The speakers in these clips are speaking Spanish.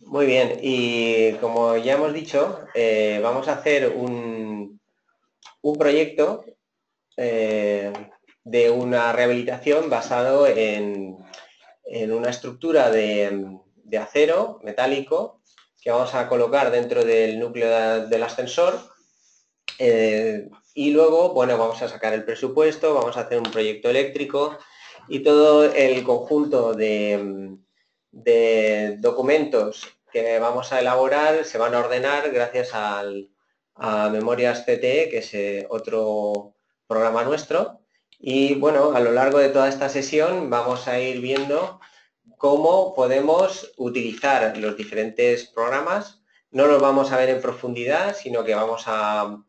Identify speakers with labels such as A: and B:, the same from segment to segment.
A: Muy bien, y como ya hemos dicho, vamos a hacer un proyecto de una rehabilitación basado en una estructura de acero metálico que vamos a colocar dentro del núcleo del ascensor. Y luego, bueno, vamos a sacar el presupuesto, vamos a hacer un proyecto eléctrico y todo el conjunto de documentos que vamos a elaborar se van a ordenar gracias a Memorias CTE, que es otro programa nuestro. Y bueno, a lo largo de toda esta sesión vamos a ir viendo cómo podemos utilizar los diferentes programas. No los vamos a ver en profundidad, sino que vamos a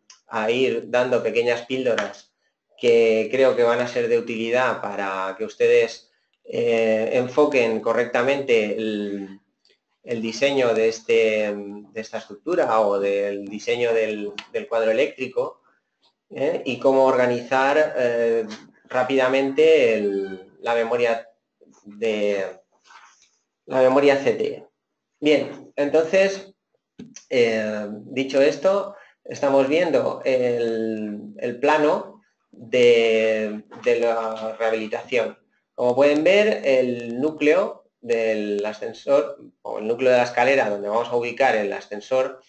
A: ir dando pequeñas píldoras que creo que van a ser de utilidad para que ustedes enfoquen correctamente el diseño de esta estructura o del diseño del cuadro eléctrico, y cómo organizar rápidamente la memoria CTE. Bien, entonces, dicho esto, estamos viendo el plano de la rehabilitación. Como pueden ver, el núcleo del ascensor, o el núcleo de la escalera donde vamos a ubicar el ascensor,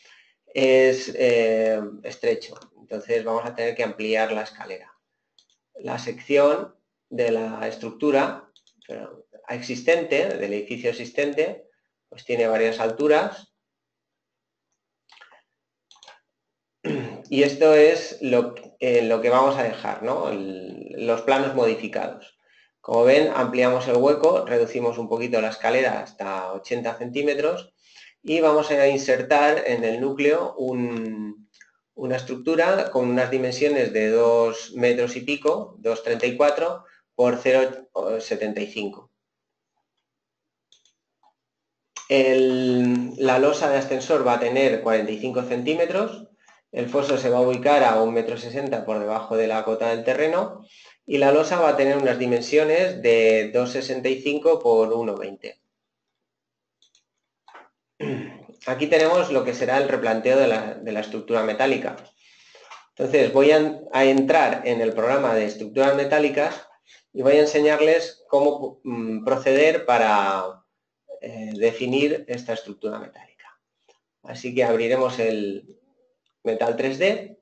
A: es estrecho. Entonces vamos a tener que ampliar la escalera. La sección de la estructura existente, del edificio existente, pues tiene varias alturas. Y esto es lo que vamos a dejar, ¿no? Los planos modificados. Como ven, ampliamos el hueco, reducimos un poquito la escalera hasta 80 centímetros y vamos a insertar en el núcleo una estructura con unas dimensiones de 2 metros y pico, 2,34 por 0,75. La losa de ascensor va a tener 45 centímetros, el foso se va a ubicar a 1,60 m por debajo de la cota del terreno y la losa va a tener unas dimensiones de 2,65 por 1,20. Aquí tenemos lo que será el replanteo de la estructura metálica. Entonces voy a entrar en el programa de estructuras metálicas y voy a enseñarles cómo proceder para definir esta estructura metálica. Así que abriremos el Metal 3D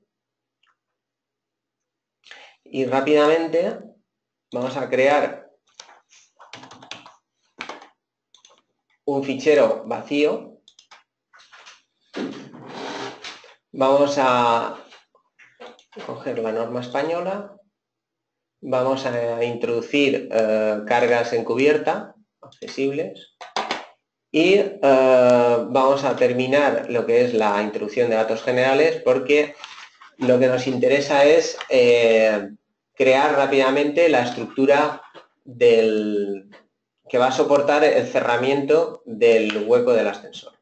A: y rápidamente vamos a crear un fichero vacío. Vamos a coger la norma española, vamos a introducir cargas en cubierta, accesibles, y vamos a terminar lo que es la introducción de datos generales, porque lo que nos interesa es crear rápidamente la estructura que va a soportar el cerramiento del hueco del ascensor.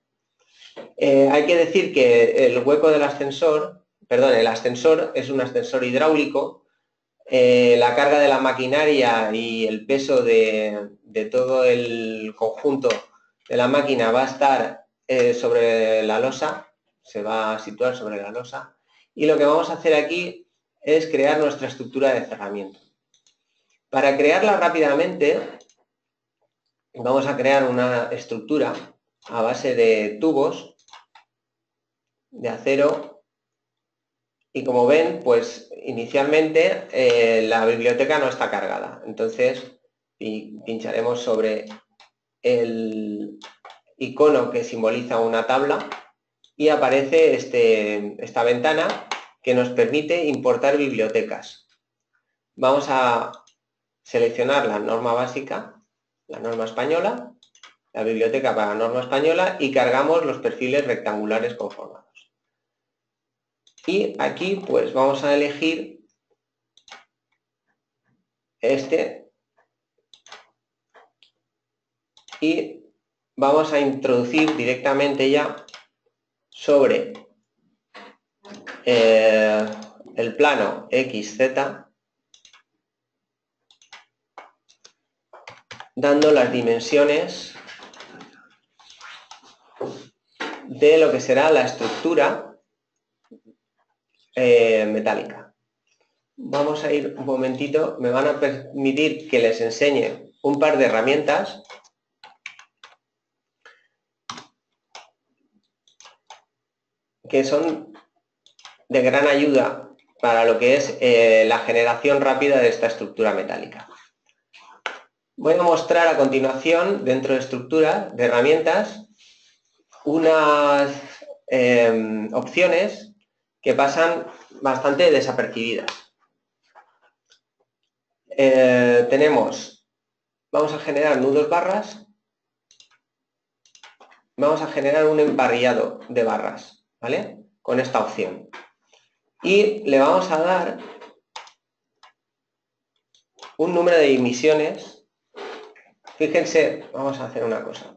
A: Hay que decir que el hueco del ascensor, perdón, el ascensor es un ascensor hidráulico. La carga de la maquinaria y el peso de todo el conjunto de la máquina va a estar sobre la losa, se va a situar sobre la losa, y lo que vamos a hacer aquí es crear nuestra estructura de cerramiento. Para crearla rápidamente vamos a crear una estructura a base de tubos de acero y, como ven, pues inicialmente la biblioteca no está cargada. Entonces pincharemos sobre el icono que simboliza una tabla y aparece esta ventana que nos permite importar bibliotecas. Vamos a seleccionar la norma básica, la norma española, la biblioteca para la norma española, y cargamos los perfiles rectangulares conformados. Y aquí pues vamos a elegir este y vamos a introducir directamente ya sobre el plano XZ, dando las dimensiones de lo que será la estructura metálica. Vamos a ir un momentito, me van a permitir que les enseñe un par de herramientas que son de gran ayuda para lo que es la generación rápida de esta estructura metálica. Voy a mostrar a continuación, dentro de estructura, de herramientas, unas opciones que pasan bastante desapercibidas. Vamos a generar nudos barras, vamos a generar un emparrillado de barras, ¿vale? Con esta opción. Y le vamos a dar un número de emisiones. Fíjense, vamos a hacer una cosa.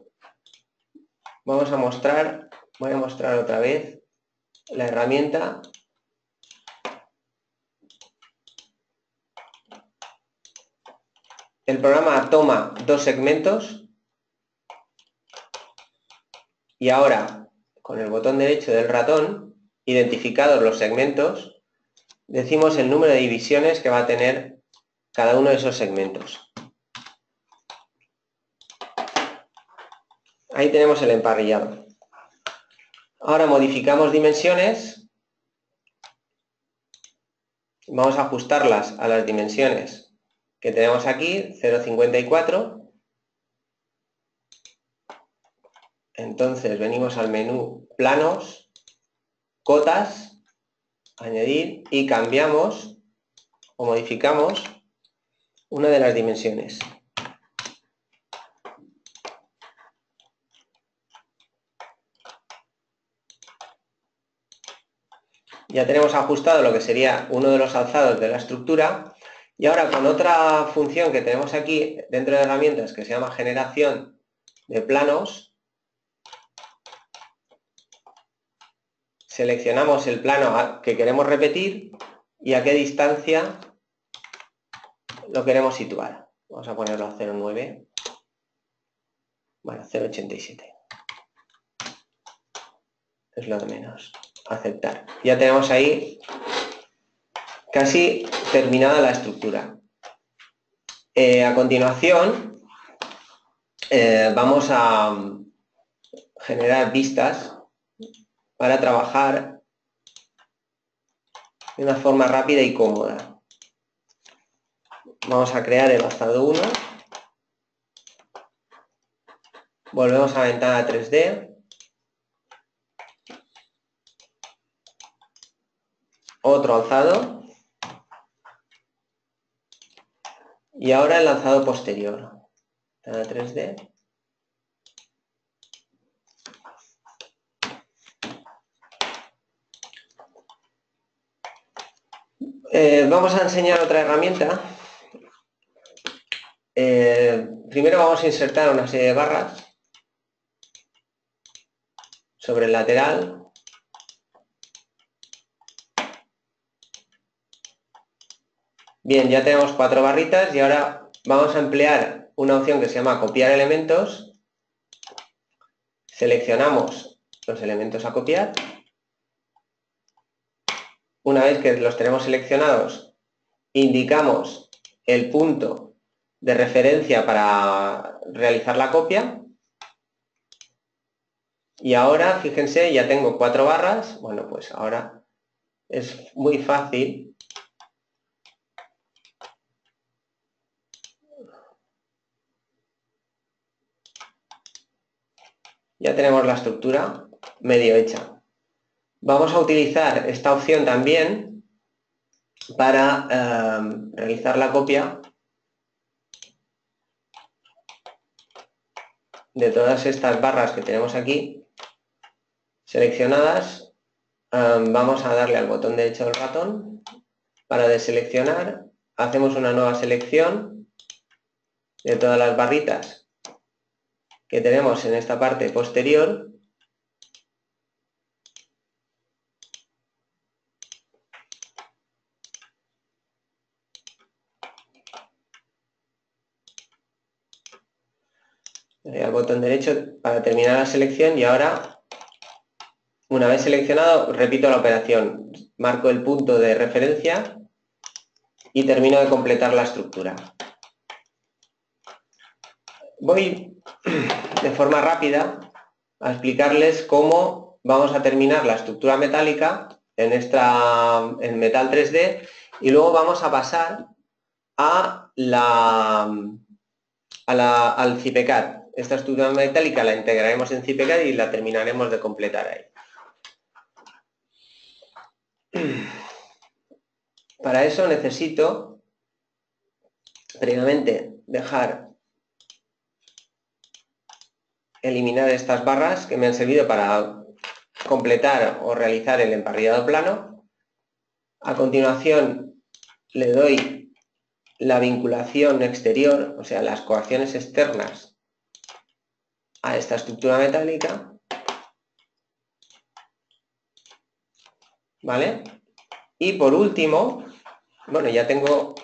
A: Voy a mostrar otra vez la herramienta. El programa toma dos segmentos y ahora, con el botón derecho del ratón, identificados los segmentos, decimos el número de divisiones que va a tener cada uno de esos segmentos. Ahí tenemos el emparrillado. Ahora modificamos dimensiones. Vamos a ajustarlas a las dimensiones que tenemos aquí, 0,54. Entonces venimos al menú planos, cotas, añadir y cambiamos o modificamos una de las dimensiones. Ya tenemos ajustado lo que sería uno de los alzados de la estructura y ahora con otra función que tenemos aquí dentro de herramientas que se llama generación de planos, seleccionamos el plano que queremos repetir y a qué distancia lo queremos situar. Vamos a ponerlo a 0,9, bueno, 0,87. Es lo de menos. Aceptar. Ya tenemos ahí casi terminada la estructura. A continuación vamos a generar vistas para trabajar de una forma rápida y cómoda. Vamos a crear el alzado 1. Volvemos a la ventana 3D. Otro alzado. Y ahora el alzado posterior. Ventana 3D. Vamos a enseñar otra herramienta. Primero vamos a insertar una serie de barras sobre el lateral. Bien, ya tenemos 4 barritas y ahora vamos a emplear una opción que se llama copiar elementos. Seleccionamos los elementos a copiar. Una vez que los tenemos seleccionados, indicamos el punto de referencia para realizar la copia. Y ahora, fíjense, ya tengo 4 barras. Bueno, pues ahora es muy fácil. Ya tenemos la estructura medio hecha. Vamos a utilizar esta opción también para realizar la copia de todas estas barras que tenemos aquí seleccionadas. Vamos a darle al botón derecho del ratón para deseleccionar. Hacemos una nueva selección de todas las barritas que tenemos en esta parte posterior. Le doy al botón derecho para terminar la selección y ahora Una vez seleccionado, repito la operación, marco el punto de referencia y termino de completar la estructura. Voy de forma rápida a explicarles cómo vamos a terminar la estructura metálica en Metal 3D y luego vamos a pasar al CIPECAD. Esta estructura metálica la integraremos en CIPECAD y la terminaremos de completar ahí. Para eso necesito previamente eliminar estas barras que me han servido para completar o realizar el emparrillado plano. A continuación le doy la vinculación exterior, o sea, las coacciones externas a esta estructura metálica, ¿vale? Y por último, bueno, ya tengo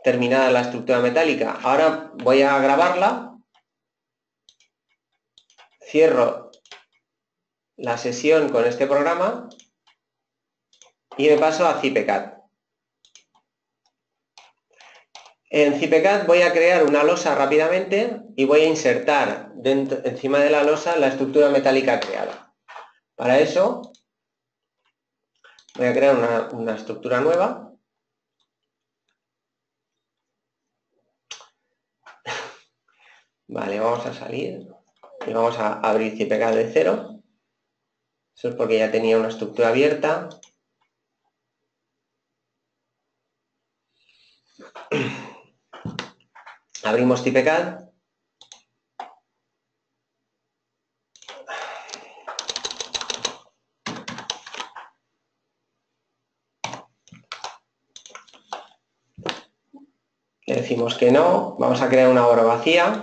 A: terminada la estructura metálica. Ahora voy a grabarla, cierro la sesión con este programa y me paso a CIPECAD. En CIPECAD voy a crear una losa rápidamente y voy a insertar encima de la losa la estructura metálica creada. Para eso voy a crear una estructura nueva. Vale, vamos a salir y vamos a abrir CIPECAD de cero. Eso es porque ya tenía una estructura abierta. Abrimos CIPECAD. Le decimos que no, vamos a crear una obra vacía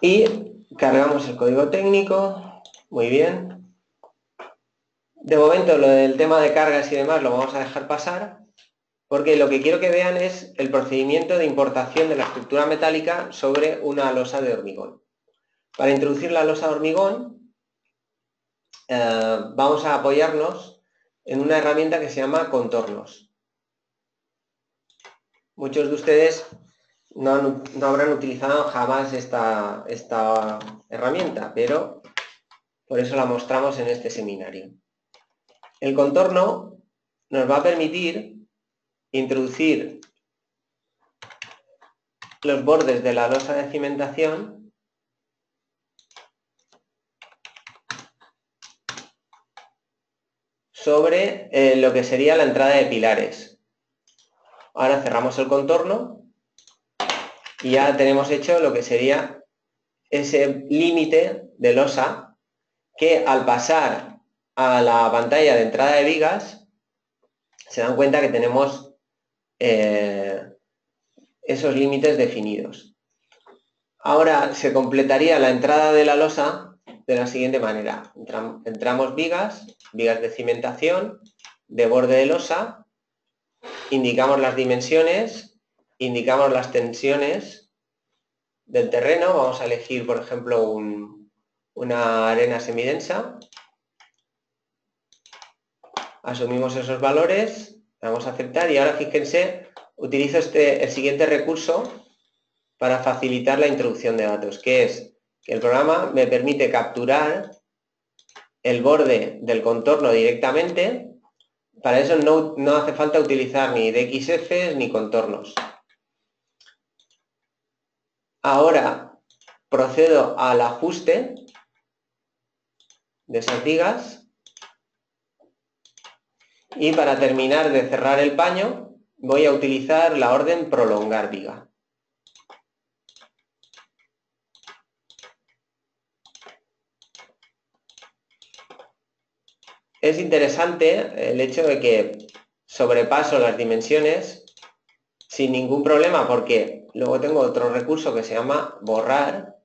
A: y cargamos el código técnico. Muy bien. De momento lo del tema de cargas y demás lo vamos a dejar pasar porque lo que quiero que vean es el procedimiento de importación de la estructura metálica sobre una losa de hormigón. Para introducir la losa de hormigón vamos a apoyarnos en una herramienta que se llama contornos. Muchos de ustedes no habrán utilizado jamás esta herramienta, pero por eso la mostramos en este seminario. El contorno nos va a permitir introducir los bordes de la losa de cimentación sobre lo que sería la entrada de pilares. Ahora cerramos el contorno y ya tenemos hecho lo que sería ese límite de losa que al pasar a la pantalla de entrada de vigas se dan cuenta que tenemos esos límites definidos. Ahora se completaría la entrada de la losa de la siguiente manera. Entramos vigas de cimentación, de borde de losa, indicamos las dimensiones, indicamos las tensiones del terreno. Vamos a elegir, por ejemplo, una arena semidensa. Asumimos esos valores, vamos a aceptar y ahora fíjense, utilizo el siguiente recurso para facilitar la introducción de datos, que es que el programa me permite capturar el borde del contorno directamente. Para eso no hace falta utilizar ni DXF ni contornos. Ahora procedo al ajuste de esas vigas y para terminar de cerrar el paño voy a utilizar la orden prolongar viga. Es interesante el hecho de que sobrepaso las dimensiones sin ningún problema porque luego tengo otro recurso que se llama borrar,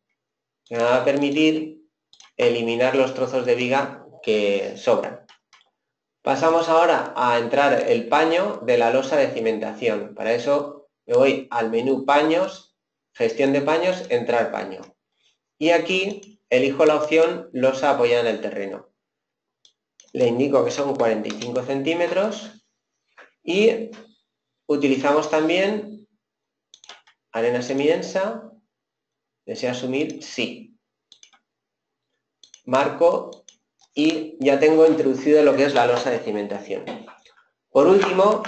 A: que me va a permitir eliminar los trozos de viga que sobran. Pasamos ahora a entrar el paño de la losa de cimentación. Para eso me voy al menú paños, gestión de paños, entrar paño. Y aquí elijo la opción losa apoyada en el terreno. Le indico que son 45 centímetros y utilizamos también arena semidensa. ¿Desea asumir? Sí. Marco y ya tengo introducido lo que es la losa de cimentación. Por último,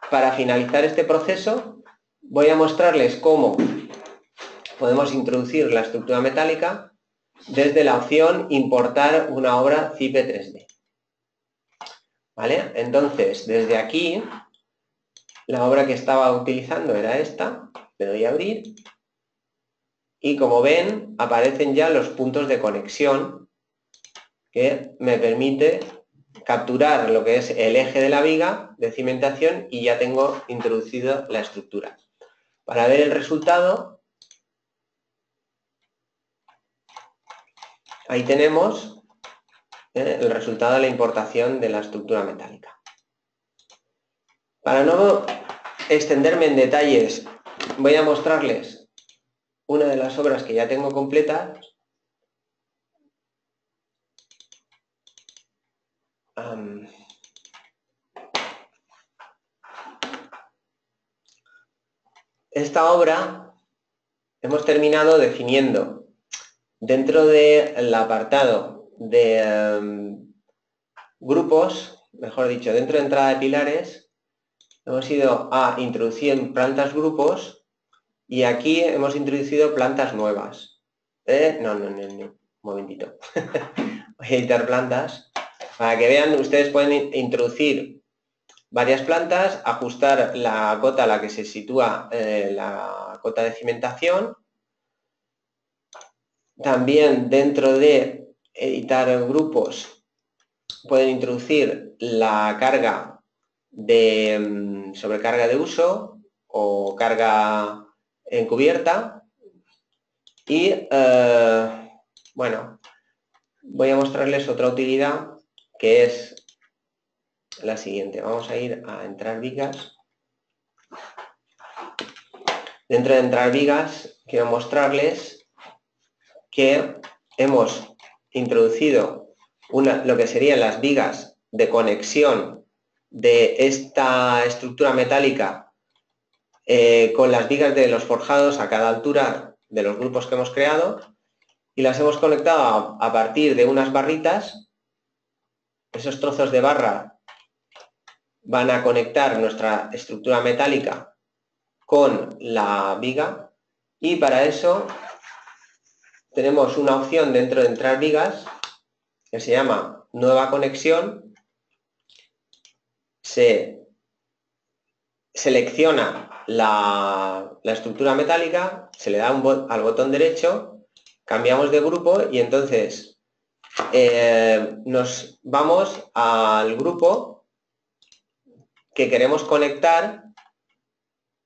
A: para finalizar este proceso, voy a mostrarles cómo podemos introducir la estructura metálica desde la opción importar una obra CIPE 3D. ¿Vale? Entonces, desde aquí, la obra que estaba utilizando era esta, le doy a abrir, y como ven, aparecen ya los puntos de conexión que me permite capturar lo que es el eje de la viga de cimentación y ya tengo introducido la estructura. Para ver el resultado, ahí tenemos el resultado de la importación de la estructura metálica. Para no extenderme en detalles, voy a mostrarles una de las obras que ya tengo completas. Esta obra hemos terminado definiendo dentro del apartado de grupos, mejor dicho, dentro de entrada de pilares, hemos ido a introducir plantas grupos y aquí hemos introducido plantas nuevas. Un momentito. Voy a editar plantas. Para que vean, ustedes pueden introducir varias plantas, ajustar la cota a la que se sitúa la cota de cimentación. También dentro de editar grupos pueden introducir la carga de sobrecarga de uso o carga encubierta y bueno, voy a mostrarles otra utilidad que es la siguiente. Vamos a ir a entrar vigas. Dentro de entrar vigas quiero mostrarles que hemos introducido lo que serían las vigas de conexión de esta estructura metálica con las vigas de los forjados a cada altura de los grupos que hemos creado y las hemos conectado a partir de unas barritas. Esos trozos de barra van a conectar nuestra estructura metálica con la viga y para eso tenemos una opción dentro de entrar vigas que se llama nueva conexión. Se selecciona la estructura metálica, se le da al botón derecho, cambiamos de grupo y entonces nos vamos al grupo que queremos conectar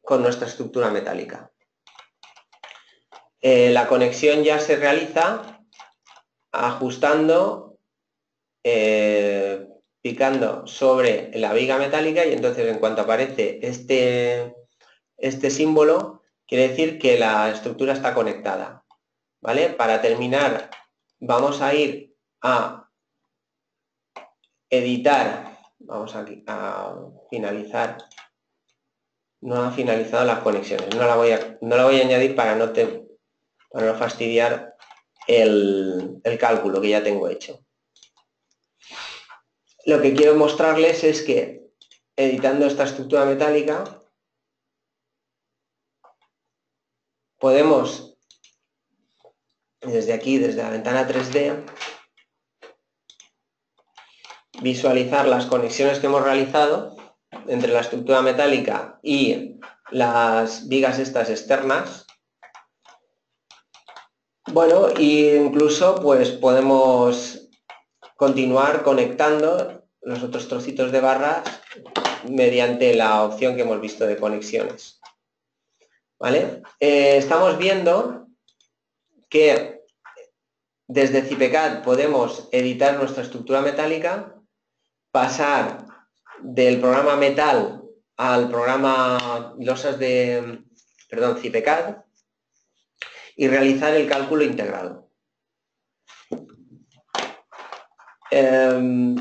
A: con nuestra estructura metálica. La conexión ya se realiza ajustando, picando sobre la viga metálica y entonces en cuanto aparece este símbolo, quiere decir que la estructura está conectada. ¿Vale? Para terminar, vamos a ir a editar, vamos aquí a finalizar. No ha finalizado las conexiones, no la voy a añadir para no fastidiar el cálculo que ya tengo hecho. Lo que quiero mostrarles es que editando esta estructura metálica podemos desde aquí, desde la ventana 3D, visualizar las conexiones que hemos realizado entre la estructura metálica y las vigas estas externas. Bueno, e incluso pues podemos continuar conectando los otros trocitos de barras mediante la opción que hemos visto de conexiones. ¿Vale? Estamos viendo que desde CIPECAD podemos editar nuestra estructura metálica, pasar del programa Metal al programa CIPECAD y realizar el cálculo integrado. El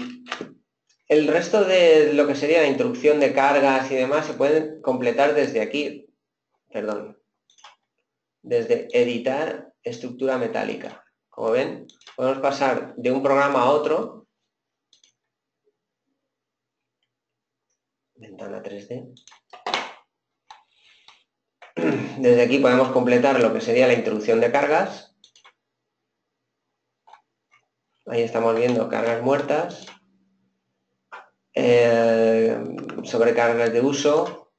A: resto de lo que sería la introducción de cargas y demás se pueden completar desde aquí, perdón, desde editar estructura metálica. Como ven, podemos pasar de un programa a otro, ventana 3D. Desde aquí podemos completar lo que sería la introducción de cargas. Ahí estamos viendo cargas muertas, sobrecargas de uso.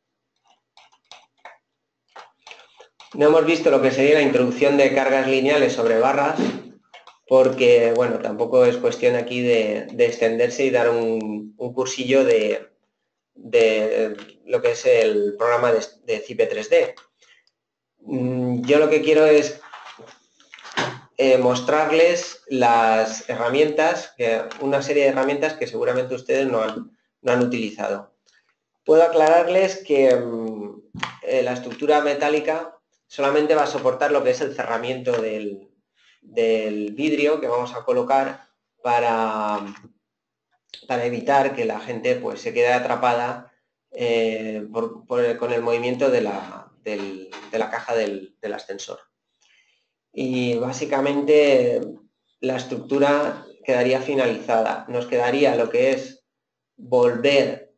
A: No hemos visto lo que sería la introducción de cargas lineales sobre barras, porque, bueno, tampoco es cuestión aquí de extenderse y dar un cursillo de lo que es el programa de CIPE 3D. Yo lo que quiero es mostrarles las herramientas, una serie de herramientas que seguramente ustedes no han utilizado. Puedo aclararles que la estructura metálica solamente va a soportar lo que es el cerramiento del vidrio que vamos a colocar para evitar que la gente pues, se quede atrapada con el movimiento de la caja del ascensor. Y básicamente la estructura quedaría finalizada. Nos quedaría lo que es volver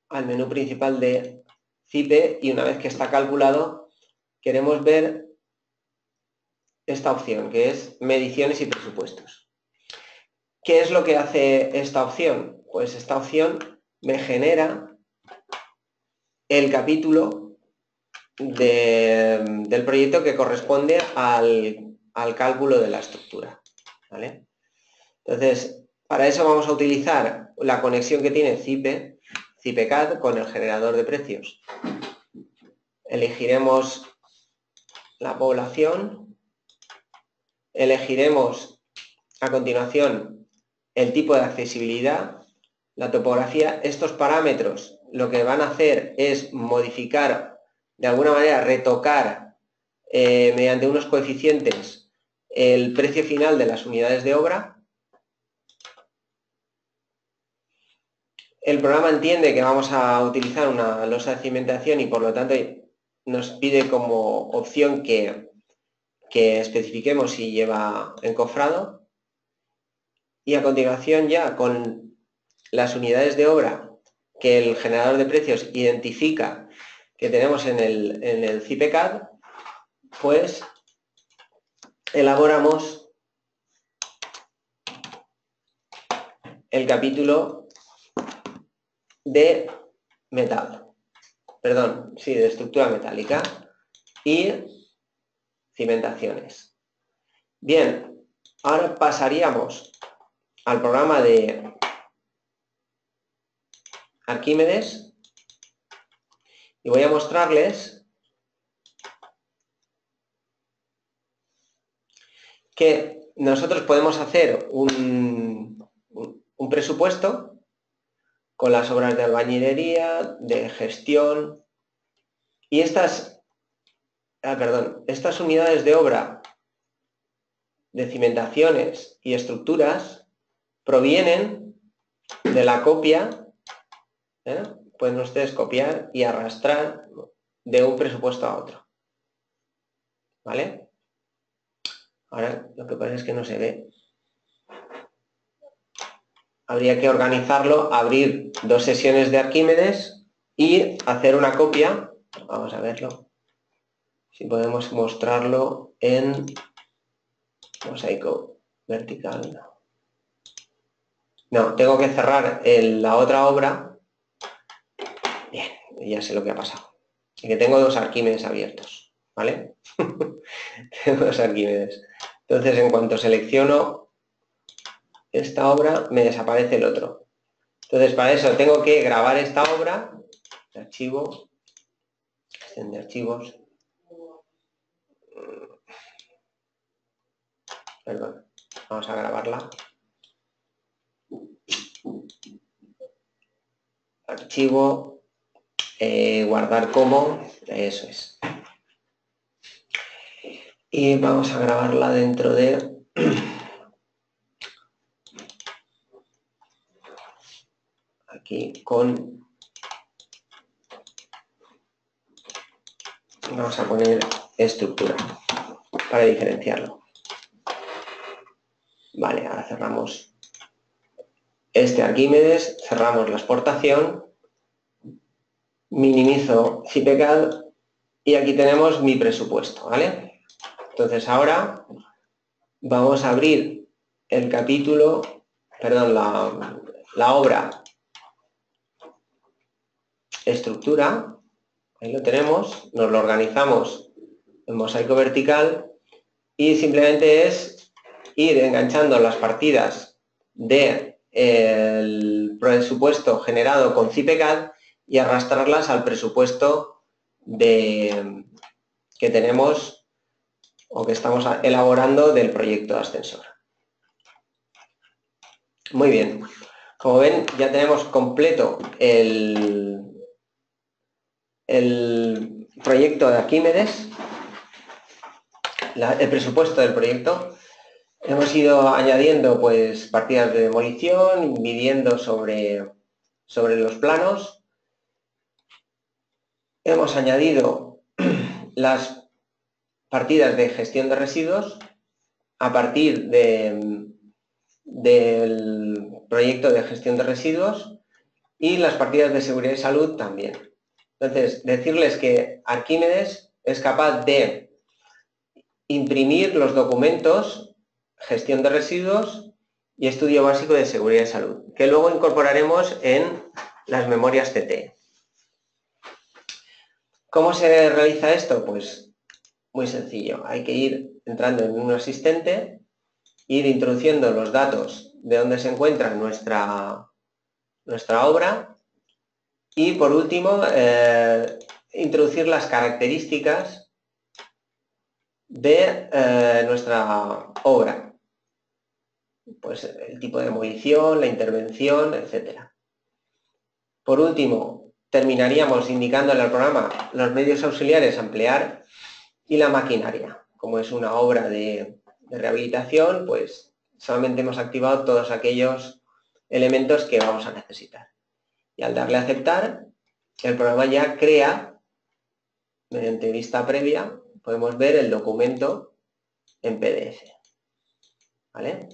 A: al menú principal de CIPE y una vez que está calculado queremos ver esta opción que es mediciones y presupuestos. ¿Qué es lo que hace esta opción? Pues esta opción me genera el capítulo del proyecto que corresponde al cálculo de la estructura, ¿vale? Entonces, para eso vamos a utilizar la conexión que tiene CIPE-CAD con el generador de precios. Elegiremos la población, elegiremos a continuación el tipo de accesibilidad, la topografía. Estos parámetros lo que van a hacer es modificar, de alguna manera retocar mediante unos coeficientes el precio final de las unidades de obra. El programa entiende que vamos a utilizar una losa de cimentación y por lo tanto nos pide como opción que especifiquemos si lleva encofrado. Y a continuación ya con las unidades de obra que el generador de precios identifica que tenemos en el CIPE-CAD, pues elaboramos el capítulo de metal, perdón, sí, de estructura metálica y cimentaciones. Bien, ahora pasaríamos al programa de Arquímedes y voy a mostrarles que nosotros podemos hacer un presupuesto con las obras de albañilería, de gestión y estas unidades de obra de cimentaciones y estructuras provienen de la copia, pueden ustedes copiar y arrastrar de un presupuesto a otro, ¿vale? Ahora lo que pasa es que no se ve. Habría que organizarlo, abrir dos sesiones de Arquímedes y hacer una copia. Vamos a verlo. Si podemos mostrarlo en mosaico vertical. No, tengo que cerrar la otra obra. Bien, ya sé lo que ha pasado. Y que tengo dos Arquímedes abiertos, ¿vale? Tengo dos Arquímedes. Entonces, en cuanto selecciono esta obra, me desaparece el otro. Entonces, para eso tengo que grabar esta obra, archivo, gestión de archivos, perdón, vamos a grabarla. Archivo, guardar como, eso es. Y vamos a grabarla dentro de aquí con... Vamos a poner estructura para diferenciarlo. Vale, ahora cerramos este Arquímedes, cerramos la exportación, minimizo CIPECAD y aquí tenemos mi presupuesto, ¿vale? Entonces ahora vamos a abrir el capítulo, perdón, la obra estructura, ahí lo tenemos, nos lo organizamos en mosaico vertical y simplemente es ir enganchando las partidas del presupuesto generado con CIPECAD y arrastrarlas al presupuesto que tenemos o que estamos elaborando del proyecto de ascensor. Muy bien, como ven ya tenemos completo el proyecto de Arquímedes, el presupuesto del proyecto. Hemos ido añadiendo pues partidas de demolición, midiendo sobre los planos. Hemos añadido las partidas de gestión de residuos a partir del proyecto de gestión de residuos y las partidas de seguridad y salud también. Entonces, decirles que Arquímedes es capaz de imprimir los documentos, gestión de residuos y estudio básico de seguridad y salud, que luego incorporaremos en las memorias CT. ¿Cómo se realiza esto? Pues muy sencillo. Hay que ir entrando en un asistente, ir introduciendo los datos de dónde se encuentra nuestra obra y, por último, introducir las características de nuestra obra. Pues el tipo de demolición, la intervención, etc. Por último, terminaríamos indicándole al programa los medios auxiliares a emplear y la maquinaria. Como es una obra de rehabilitación, pues solamente hemos activado todos aquellos elementos que vamos a necesitar. Y al darle a aceptar, el programa ya crea, mediante vista previa, podemos ver el documento en PDF. ¿Vale?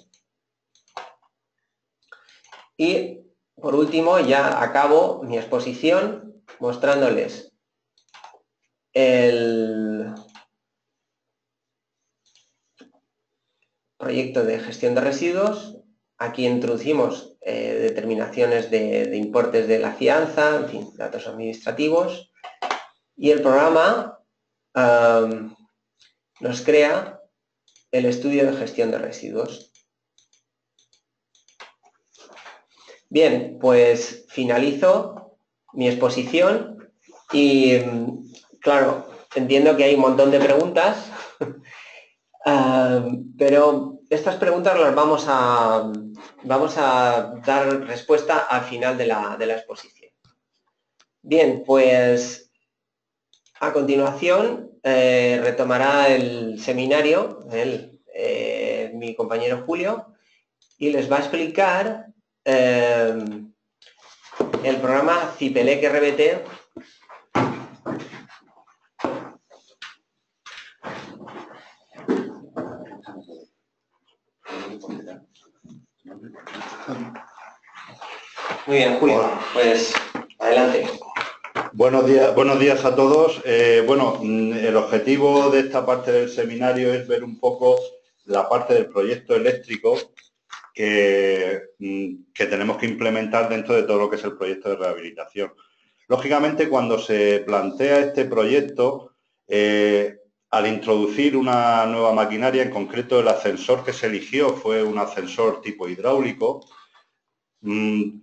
A: Y por último ya acabo mi exposición mostrándoles el proyecto de gestión de residuos. Aquí introducimos determinaciones de importes de la fianza, en fin, datos administrativos. Y el programa nos crea el estudio de gestión de residuos. Bien, pues finalizo mi exposición y, claro, entiendo que hay un montón de preguntas, pero estas preguntas las vamos a dar respuesta al final de la exposición. Bien, pues a continuación retomará el seminario mi compañero Julio y les va a explicar el programa CIPELEC RBT Muy bien, Julio, pues adelante.
B: Buenos días a todos. El objetivo de esta parte del seminario es ver un poco la parte del proyecto eléctrico que tenemos que implementar dentro de todo lo que es el proyecto de rehabilitación. Lógicamente, cuando se plantea este proyecto, al introducir una nueva maquinaria, en concreto el ascensor que se eligió fue un ascensor tipo hidráulico,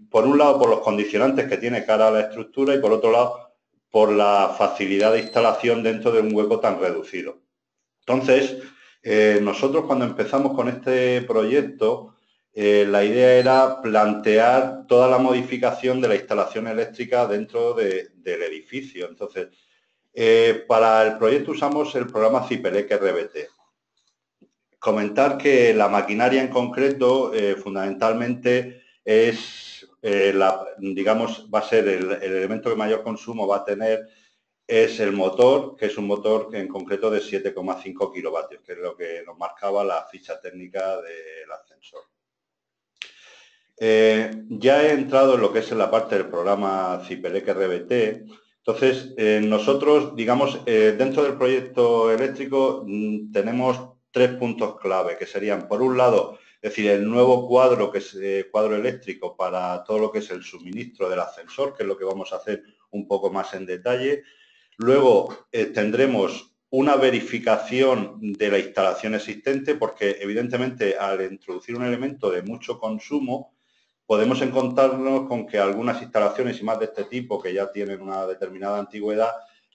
B: por un lado por los condicionantes que tiene cara a la estructura y por otro lado por la facilidad de instalación dentro de un hueco tan reducido. Entonces, nosotros cuando empezamos con este proyecto, la idea era plantear toda la modificación de la instalación eléctrica dentro del edificio. Entonces, para el proyecto usamos el programa CIPELEC RBT. Comentar que la maquinaria en concreto fundamentalmente es digamos, va a ser el elemento que mayor consumo va a tener es el motor, que es un motor en concreto de 7,5 kilovatios, que es lo que nos marcaba la ficha técnica del ascensor. Ya he entrado en lo que es en la parte del programa Cipelec RBT. Entonces, nosotros, digamos, dentro del proyecto eléctrico tenemos 3 puntos clave, que serían, por un lado, es decir, el nuevo cuadro, que es cuadro eléctrico para todo lo que es el suministro del ascensor, que es lo que vamos a hacer un poco más en detalle. Luego tendremos una verificación de la instalación existente, porque evidentemente al introducir un elemento de mucho consumo, podemos encontrarnos con que algunas instalaciones y más de este tipo, que ya tienen una determinada antigüedad,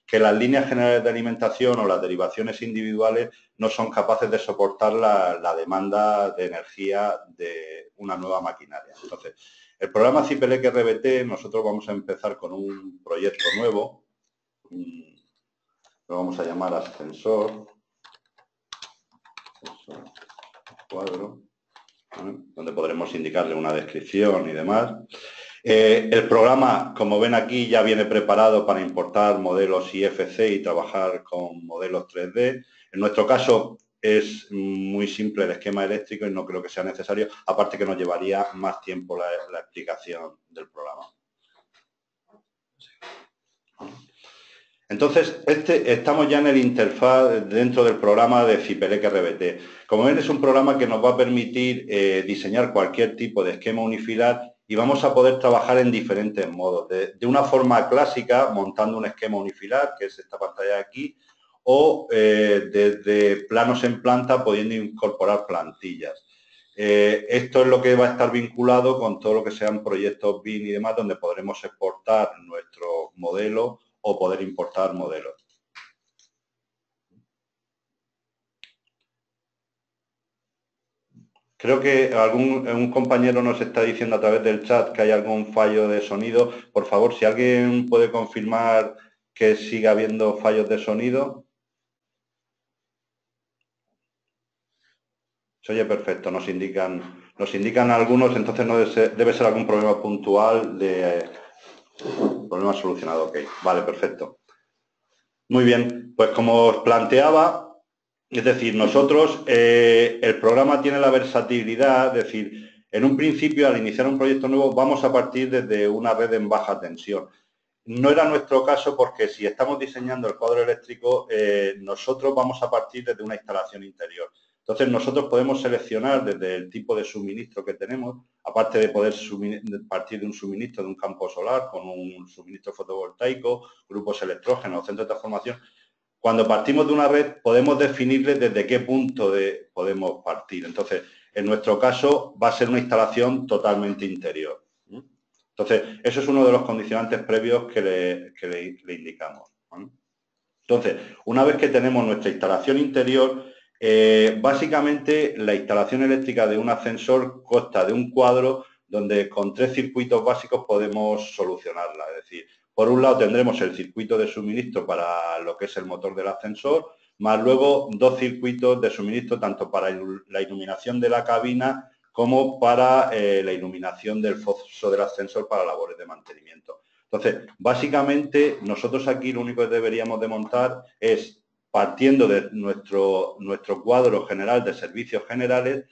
B: que las líneas generales de alimentación o las derivaciones individuales no son capaces de soportar la demanda de energía de una nueva maquinaria. Entonces, el programa Cipelec RBT, nosotros vamos a empezar con un proyecto nuevo, lo vamos a llamar ascensor cuadro, donde podremos indicarle una descripción y demás. El programa, como ven aquí, ya viene preparado para importar modelos IFC y trabajar con modelos 3D. En nuestro caso es muy simple el esquema eléctrico y no creo que sea necesario, aparte que nos llevaría más tiempo la explicación del programa. Entonces, estamos ya en el interfaz dentro del programa de Cipelec RBT. Como ven, es un programa que nos va a permitir diseñar cualquier tipo de esquema unifilar y vamos a poder trabajar en diferentes modos. De una forma clásica, montando un esquema unifilar, que es esta pantalla de aquí, o desde planos en planta, pudiendo incorporar plantillas. Esto es lo que va a estar vinculado con todo lo que sean proyectos BIM y demás, donde podremos exportar nuestro modelo o poder importar modelos. Creo que un compañero nos está diciendo a través del chat que hay algún fallo de sonido. Por favor, si alguien puede confirmar que siga habiendo fallos de sonido. Se oye perfecto, nos indican algunos, entonces no debe ser algún problema puntual de problema solucionado. Ok, vale, perfecto. Muy bien, pues como os planteaba, es decir, nosotros, el programa tiene la versatilidad, es decir, en un principio, al iniciar un proyecto nuevo, vamos a partir desde una red en baja tensión. No era nuestro caso porque si estamos diseñando el cuadro eléctrico, nosotros vamos a partir desde una instalación interior. Entonces, nosotros podemos seleccionar desde el tipo de suministro que tenemos, aparte de poder partir de un suministro de un campo solar con un suministro fotovoltaico, grupos electrógenos, centros de transformación. Cuando partimos de una red, podemos definirle desde qué punto podemos partir. Entonces, en nuestro caso, va a ser una instalación totalmente interior. Entonces, eso es uno de los condicionantes previos que le indicamos. Entonces, una vez que tenemos nuestra instalación interior, básicamente la instalación eléctrica de un ascensor consta de un cuadro donde con 3 circuitos básicos podemos solucionarla. Es decir, por un lado tendremos el circuito de suministro para lo que es el motor del ascensor, más luego 2 circuitos de suministro tanto para la iluminación de la cabina como para la iluminación del foso del ascensor para labores de mantenimiento. Entonces, básicamente, nosotros aquí lo único que deberíamos de montar es, partiendo de nuestro cuadro general de servicios generales,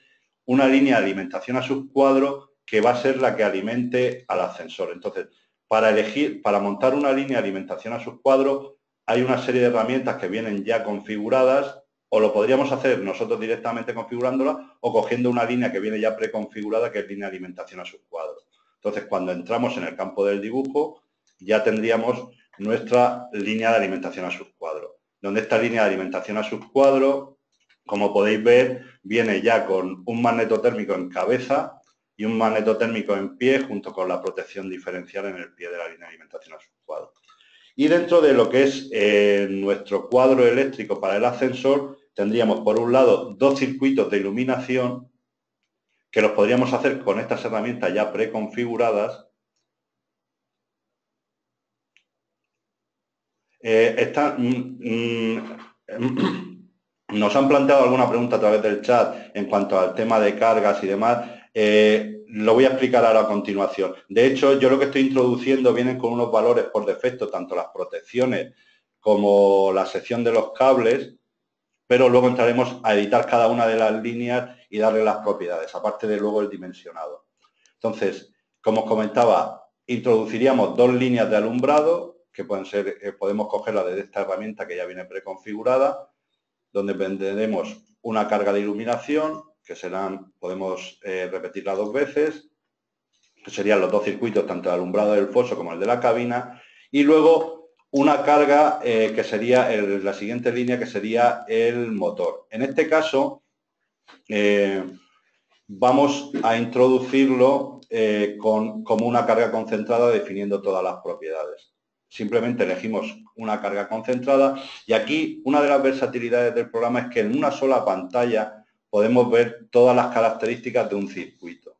B: una línea de alimentación a subcuadro que va a ser la que alimente al ascensor. Entonces, para montar una línea de alimentación a subcuadro, hay una serie de herramientas que vienen ya configuradas, o lo podríamos hacer nosotros directamente configurándola, o cogiendo una línea que viene ya preconfigurada, que es línea de alimentación a subcuadro. Entonces, cuando entramos en el campo del dibujo, ya tendríamos nuestra línea de alimentación a subcuadro. Donde esta línea de alimentación a subcuadro, como podéis ver, viene ya con un magnetotérmico en cabeza y un magnetotérmico en pie, junto con la protección diferencial en el pie de la línea de alimentación a subcuadro. Y dentro de lo que es nuestro cuadro eléctrico para el ascensor, tendríamos por un lado 2 circuitos de iluminación que los podríamos hacer con estas herramientas ya preconfiguradas. Nos han planteado alguna pregunta a través del chat en cuanto al tema de cargas y demás. Lo voy a explicar ahora a continuación. De hecho, yo lo que estoy introduciendo vienen con unos valores por defecto, tanto las protecciones como la sección de los cables, pero luego entraremos a editar cada una de las líneas y darle las propiedades, aparte de luego el dimensionado. Entonces, como os comentaba, introduciríamos 2 líneas de alumbrado, que pueden ser, podemos cogerla desde esta herramienta que ya viene preconfigurada, donde tendremos una carga de iluminación, que serán, podemos repetirla 2 veces, que serían los 2 circuitos, tanto el alumbrado del foso como el de la cabina, y luego una carga que sería la siguiente línea, que sería el motor. En este caso, vamos a introducirlo como una carga concentrada, definiendo todas las propiedades. Simplemente elegimos una carga concentrada y aquí una de las versatilidades del programa es que en una sola pantalla podemos ver todas las características de un circuito.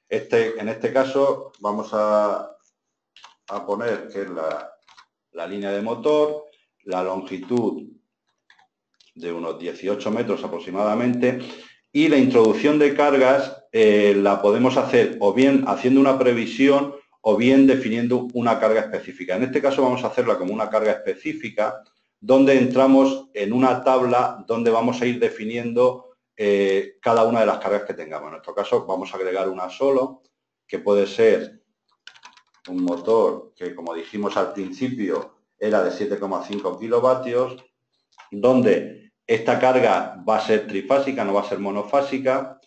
B: En este caso vamos a poner que es la línea de motor, la longitud de unos 18 metros aproximadamente, y la introducción de cargas la podemos hacer o bien haciendo una previsión o bien definiendo una carga específica. En este caso vamos a hacerla como una carga específica, donde entramos en una tabla donde vamos a ir definiendo cada una de las cargas que tengamos. En nuestro caso vamos a agregar una solo, que puede ser un motor que, como dijimos al principio, era de 7,5 kilovatios, donde esta carga va a ser trifásica, no va a ser monofásica,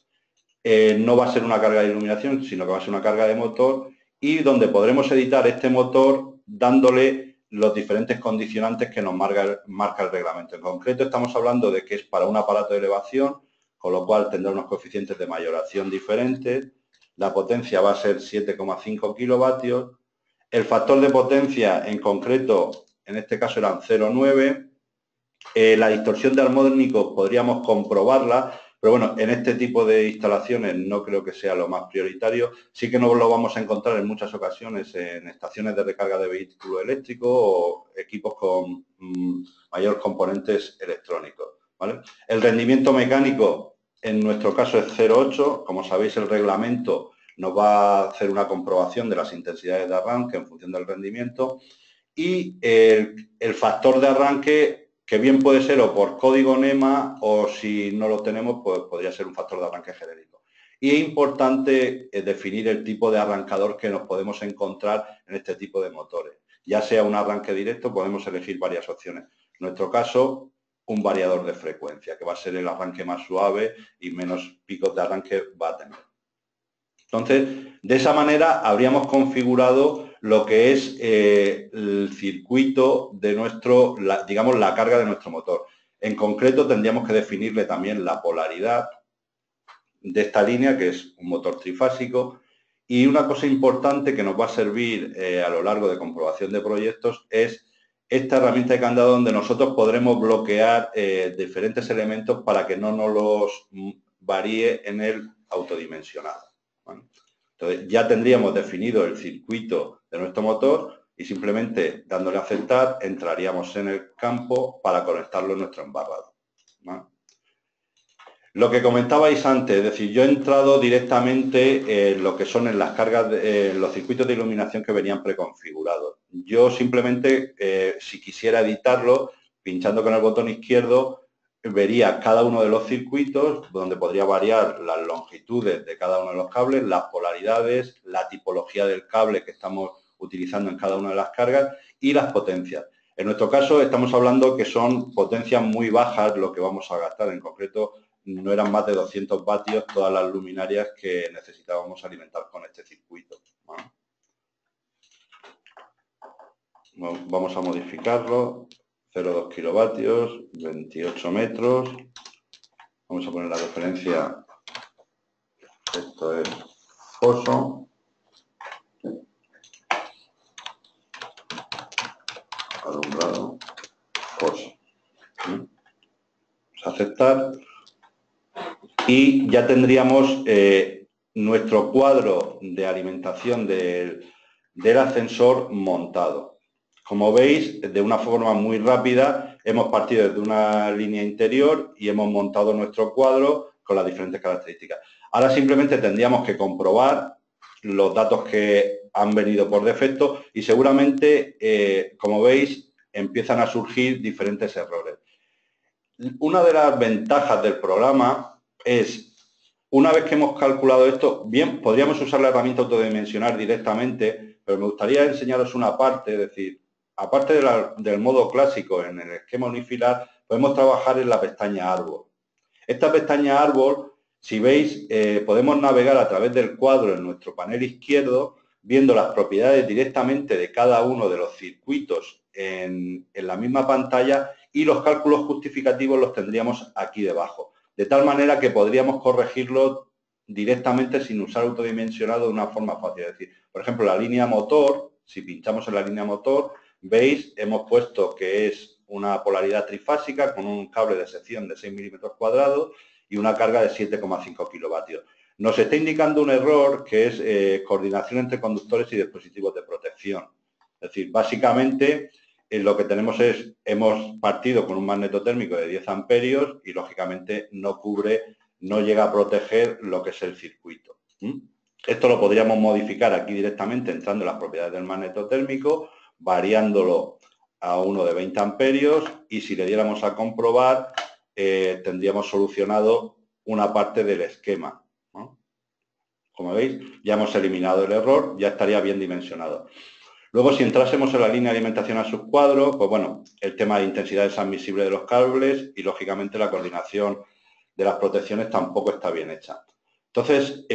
B: no va a ser una carga de iluminación, sino que va a ser una carga de motor, y donde podremos editar este motor dándole los diferentes condicionantes que nos marca el reglamento. En concreto estamos hablando de que es para un aparato de elevación, con lo cual tendrá unos coeficientes de mayoración diferentes. La potencia va a ser 7,5 kilovatios. El factor de potencia en concreto, en este caso eran 0,9. La distorsión de armónicos podríamos comprobarla, pero bueno, en este tipo de instalaciones no creo que sea lo más prioritario. Sí que nos lo vamos a encontrar en muchas ocasiones en estaciones de recarga de vehículos eléctricos o equipos con mayores componentes electrónicos, ¿vale? El rendimiento mecánico en nuestro caso es 0,8. Como sabéis, el reglamento nos va a hacer una comprobación de las intensidades de arranque en función del rendimiento, y el factor de arranque, que bien puede ser o por código NEMA o si no lo tenemos, pues podría ser un factor de arranque genérico. Y es importante definir el tipo de arrancador que nos podemos encontrar en este tipo de motores. Ya sea un arranque directo, podemos elegir varias opciones. En nuestro caso, un variador de frecuencia, que va a ser el arranque más suave y menos picos de arranque va a tener. Entonces, de esa manera habríamos configurado lo que es el circuito de nuestro, digamos, la carga de nuestro motor. En concreto, tendríamos que definirle también la polaridad de esta línea, que es un motor trifásico. Y una cosa importante que nos va a servir a lo largo de comprobación de proyectos es esta herramienta de candado, donde nosotros podremos bloquear diferentes elementos para que no nos los varíe en el autodimensionado. ¿Vale? Entonces ya tendríamos definido el circuito de nuestro motor y simplemente dándole a aceptar entraríamos en el campo para conectarlo en nuestro embarrado, ¿vale? Lo que comentabais antes, es decir, yo he entrado directamente en lo que son en las cargas, en los circuitos de iluminación que venían preconfigurados. Yo simplemente, si quisiera editarlo, pinchando con el botón izquierdo, vería cada uno de los circuitos, donde podría variar las longitudes de cada uno de los cables, las polaridades, la tipología del cable que estamos utilizando en cada una de las cargas y las potencias. En nuestro caso estamos hablando que son potencias muy bajas lo que vamos a gastar. En concreto, no eran más de 200 vatios todas las luminarias que necesitábamos alimentar con este circuito. Bueno, vamos a modificarlo. 0,2 kilovatios, 28 metros. Vamos a poner la referencia. Esto es foso. Alumbrado. Foso. Vamos a aceptar. Y ya tendríamos nuestro cuadro de alimentación del ascensor montado. Como veis, de una forma muy rápida, hemos partido desde una línea interior y hemos montado nuestro cuadro con las diferentes características. Ahora simplemente tendríamos que comprobar los datos que han venido por defecto y seguramente, como veis, empiezan a surgir diferentes errores. Una de las ventajas del programa es, una vez que hemos calculado esto, bien, podríamos usar la herramienta autodimensionar directamente, pero me gustaría enseñaros una parte, es decir, aparte del modo clásico en el esquema unifilar, podemos trabajar en la pestaña árbol. Esta pestaña árbol, si veis, podemos navegar a través del cuadro en nuestro panel izquierdo, viendo las propiedades directamente de cada uno de los circuitos en la misma pantalla y los cálculos justificativos los tendríamos aquí debajo. De tal manera que podríamos corregirlo directamente sin usar autodimensionado de una forma fácil. Es decir, por ejemplo, la línea motor, si pinchamos en la línea motor, veis, hemos puesto que es una polaridad trifásica con un cable de sección de 6 milímetros cuadrados y una carga de 7,5 kilovatios. Nos está indicando un error que es coordinación entre conductores y dispositivos de protección. Es decir, básicamente lo que tenemos es, hemos partido con un magneto térmico de 10 amperios y lógicamente no cubre, no llega a proteger lo que es el circuito. Esto lo podríamos modificar aquí directamente entrando en las propiedades del magneto térmico, variándolo a uno de 20 amperios y si le diéramos a comprobar tendríamos solucionado una parte del esquema, ¿no? Como veis, ya hemos eliminado el error, ya estaría bien dimensionado. Luego, si entrásemos en la línea de alimentación a subcuadro, pues bueno, el tema de intensidades admisibles de los cables y, lógicamente, la coordinación de las protecciones tampoco está bien hecha. Entonces,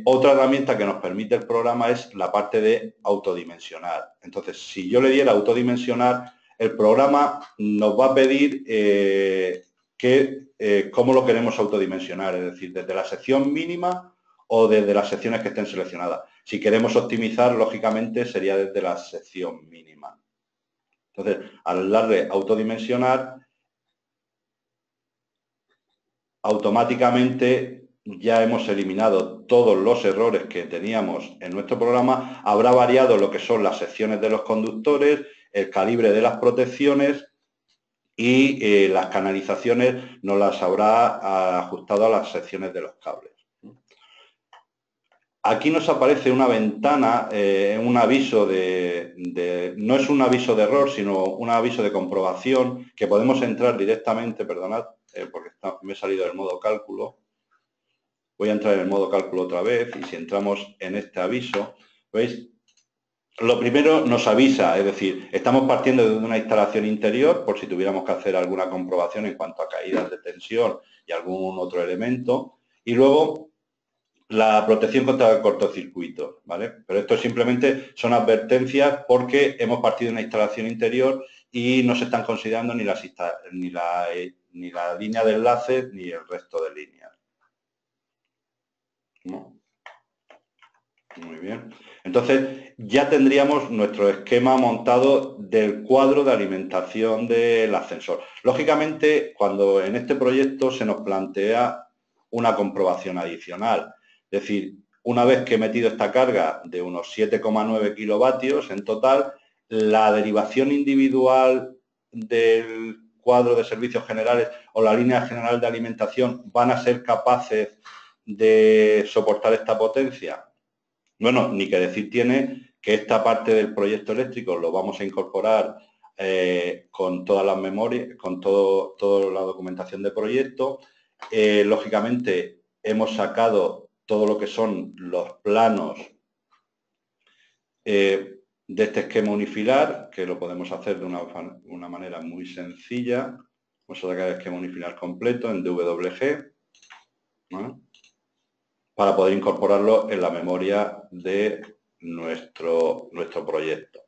B: otra herramienta que nos permite el programa es la parte de autodimensionar. Entonces, si yo le diera autodimensionar, el programa nos va a pedir cómo lo queremos autodimensionar, es decir, desde la sección mínima o desde las secciones que estén seleccionadas. Si queremos optimizar, lógicamente, sería desde la sección mínima. Entonces, al darle autodimensionar, automáticamente ya hemos eliminado todos los errores que teníamos en nuestro programa, habrá variado lo que son las secciones de los conductores, el calibre de las protecciones y las canalizaciones nos las habrá ajustado a las secciones de los cables. Aquí nos aparece una ventana, un aviso no es un aviso de error, sino un aviso de comprobación que podemos entrar directamente, perdonad, porque me he salido del modo cálculo. Voy a entrar en el modo cálculo otra vez y si entramos en este aviso, ¿veis? Lo primero nos avisa, es decir, estamos partiendo de una instalación interior por si tuviéramos que hacer alguna comprobación en cuanto a caídas de tensión y algún otro elemento. Y luego la protección contra el cortocircuito, ¿vale? Pero esto simplemente son advertencias porque hemos partido de una instalación interior y no se están considerando ni la línea de enlaces ni el resto de líneas. ¿No? Muy bien. Entonces, ya tendríamos nuestro esquema montado del cuadro de alimentación del ascensor. Lógicamente, cuando en este proyecto se nos plantea una comprobación adicional, es decir, una vez que he metido esta carga de unos 7,9 kilovatios en total, la derivación individual del cuadro de servicios generales o la línea general de alimentación van a ser capaces de soportar esta potencia. Bueno, ni que decir tiene que esta parte del proyecto eléctrico lo vamos a incorporar con todas las memorias, con toda la documentación de proyecto. Lógicamente, hemos sacado todo lo que son los planos de este esquema unifilar, que lo podemos hacer de una manera muy sencilla. Vamos a sacar el esquema unifilar completo en DWG, ¿no? Para poder incorporarlo en la memoria de nuestro proyecto,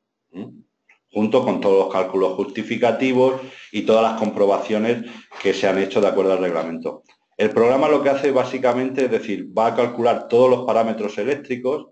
B: junto con todos los cálculos justificativos y todas las comprobaciones que se han hecho de acuerdo al reglamento. El programa lo que hace básicamente es decir, va a calcular todos los parámetros eléctricos,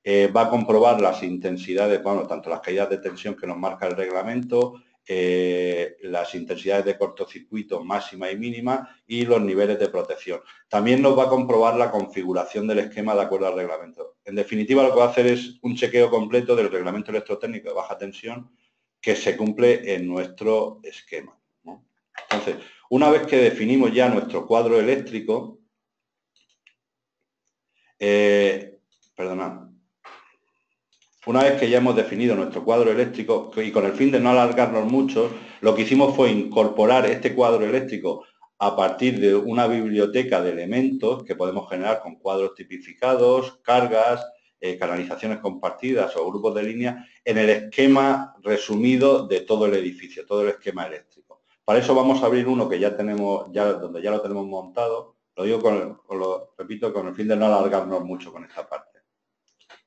B: va a comprobar las intensidades, bueno, tanto las caídas de tensión que nos marca el reglamento, las intensidades de cortocircuito máxima y mínima y los niveles de protección. También nos va a comprobar la configuración del esquema de acuerdo al reglamento. En definitiva, lo que va a hacer es un chequeo completo del reglamento electrotécnico de baja tensión que se cumple en nuestro esquema, ¿no? Entonces, una vez que definimos ya nuestro cuadro eléctrico, perdonad. Una vez que ya hemos definido nuestro cuadro eléctrico, y con el fin de no alargarnos mucho, lo que hicimos fue incorporar este cuadro eléctrico a partir de una biblioteca de elementos que podemos generar con cuadros tipificados, cargas, canalizaciones compartidas o grupos de líneas, en el esquema resumido de todo el edificio, todo el esquema eléctrico. Para eso vamos a abrir uno que ya tenemos, donde ya lo tenemos montado. Lo digo, lo repito, con el fin de no alargarnos mucho con esta parte.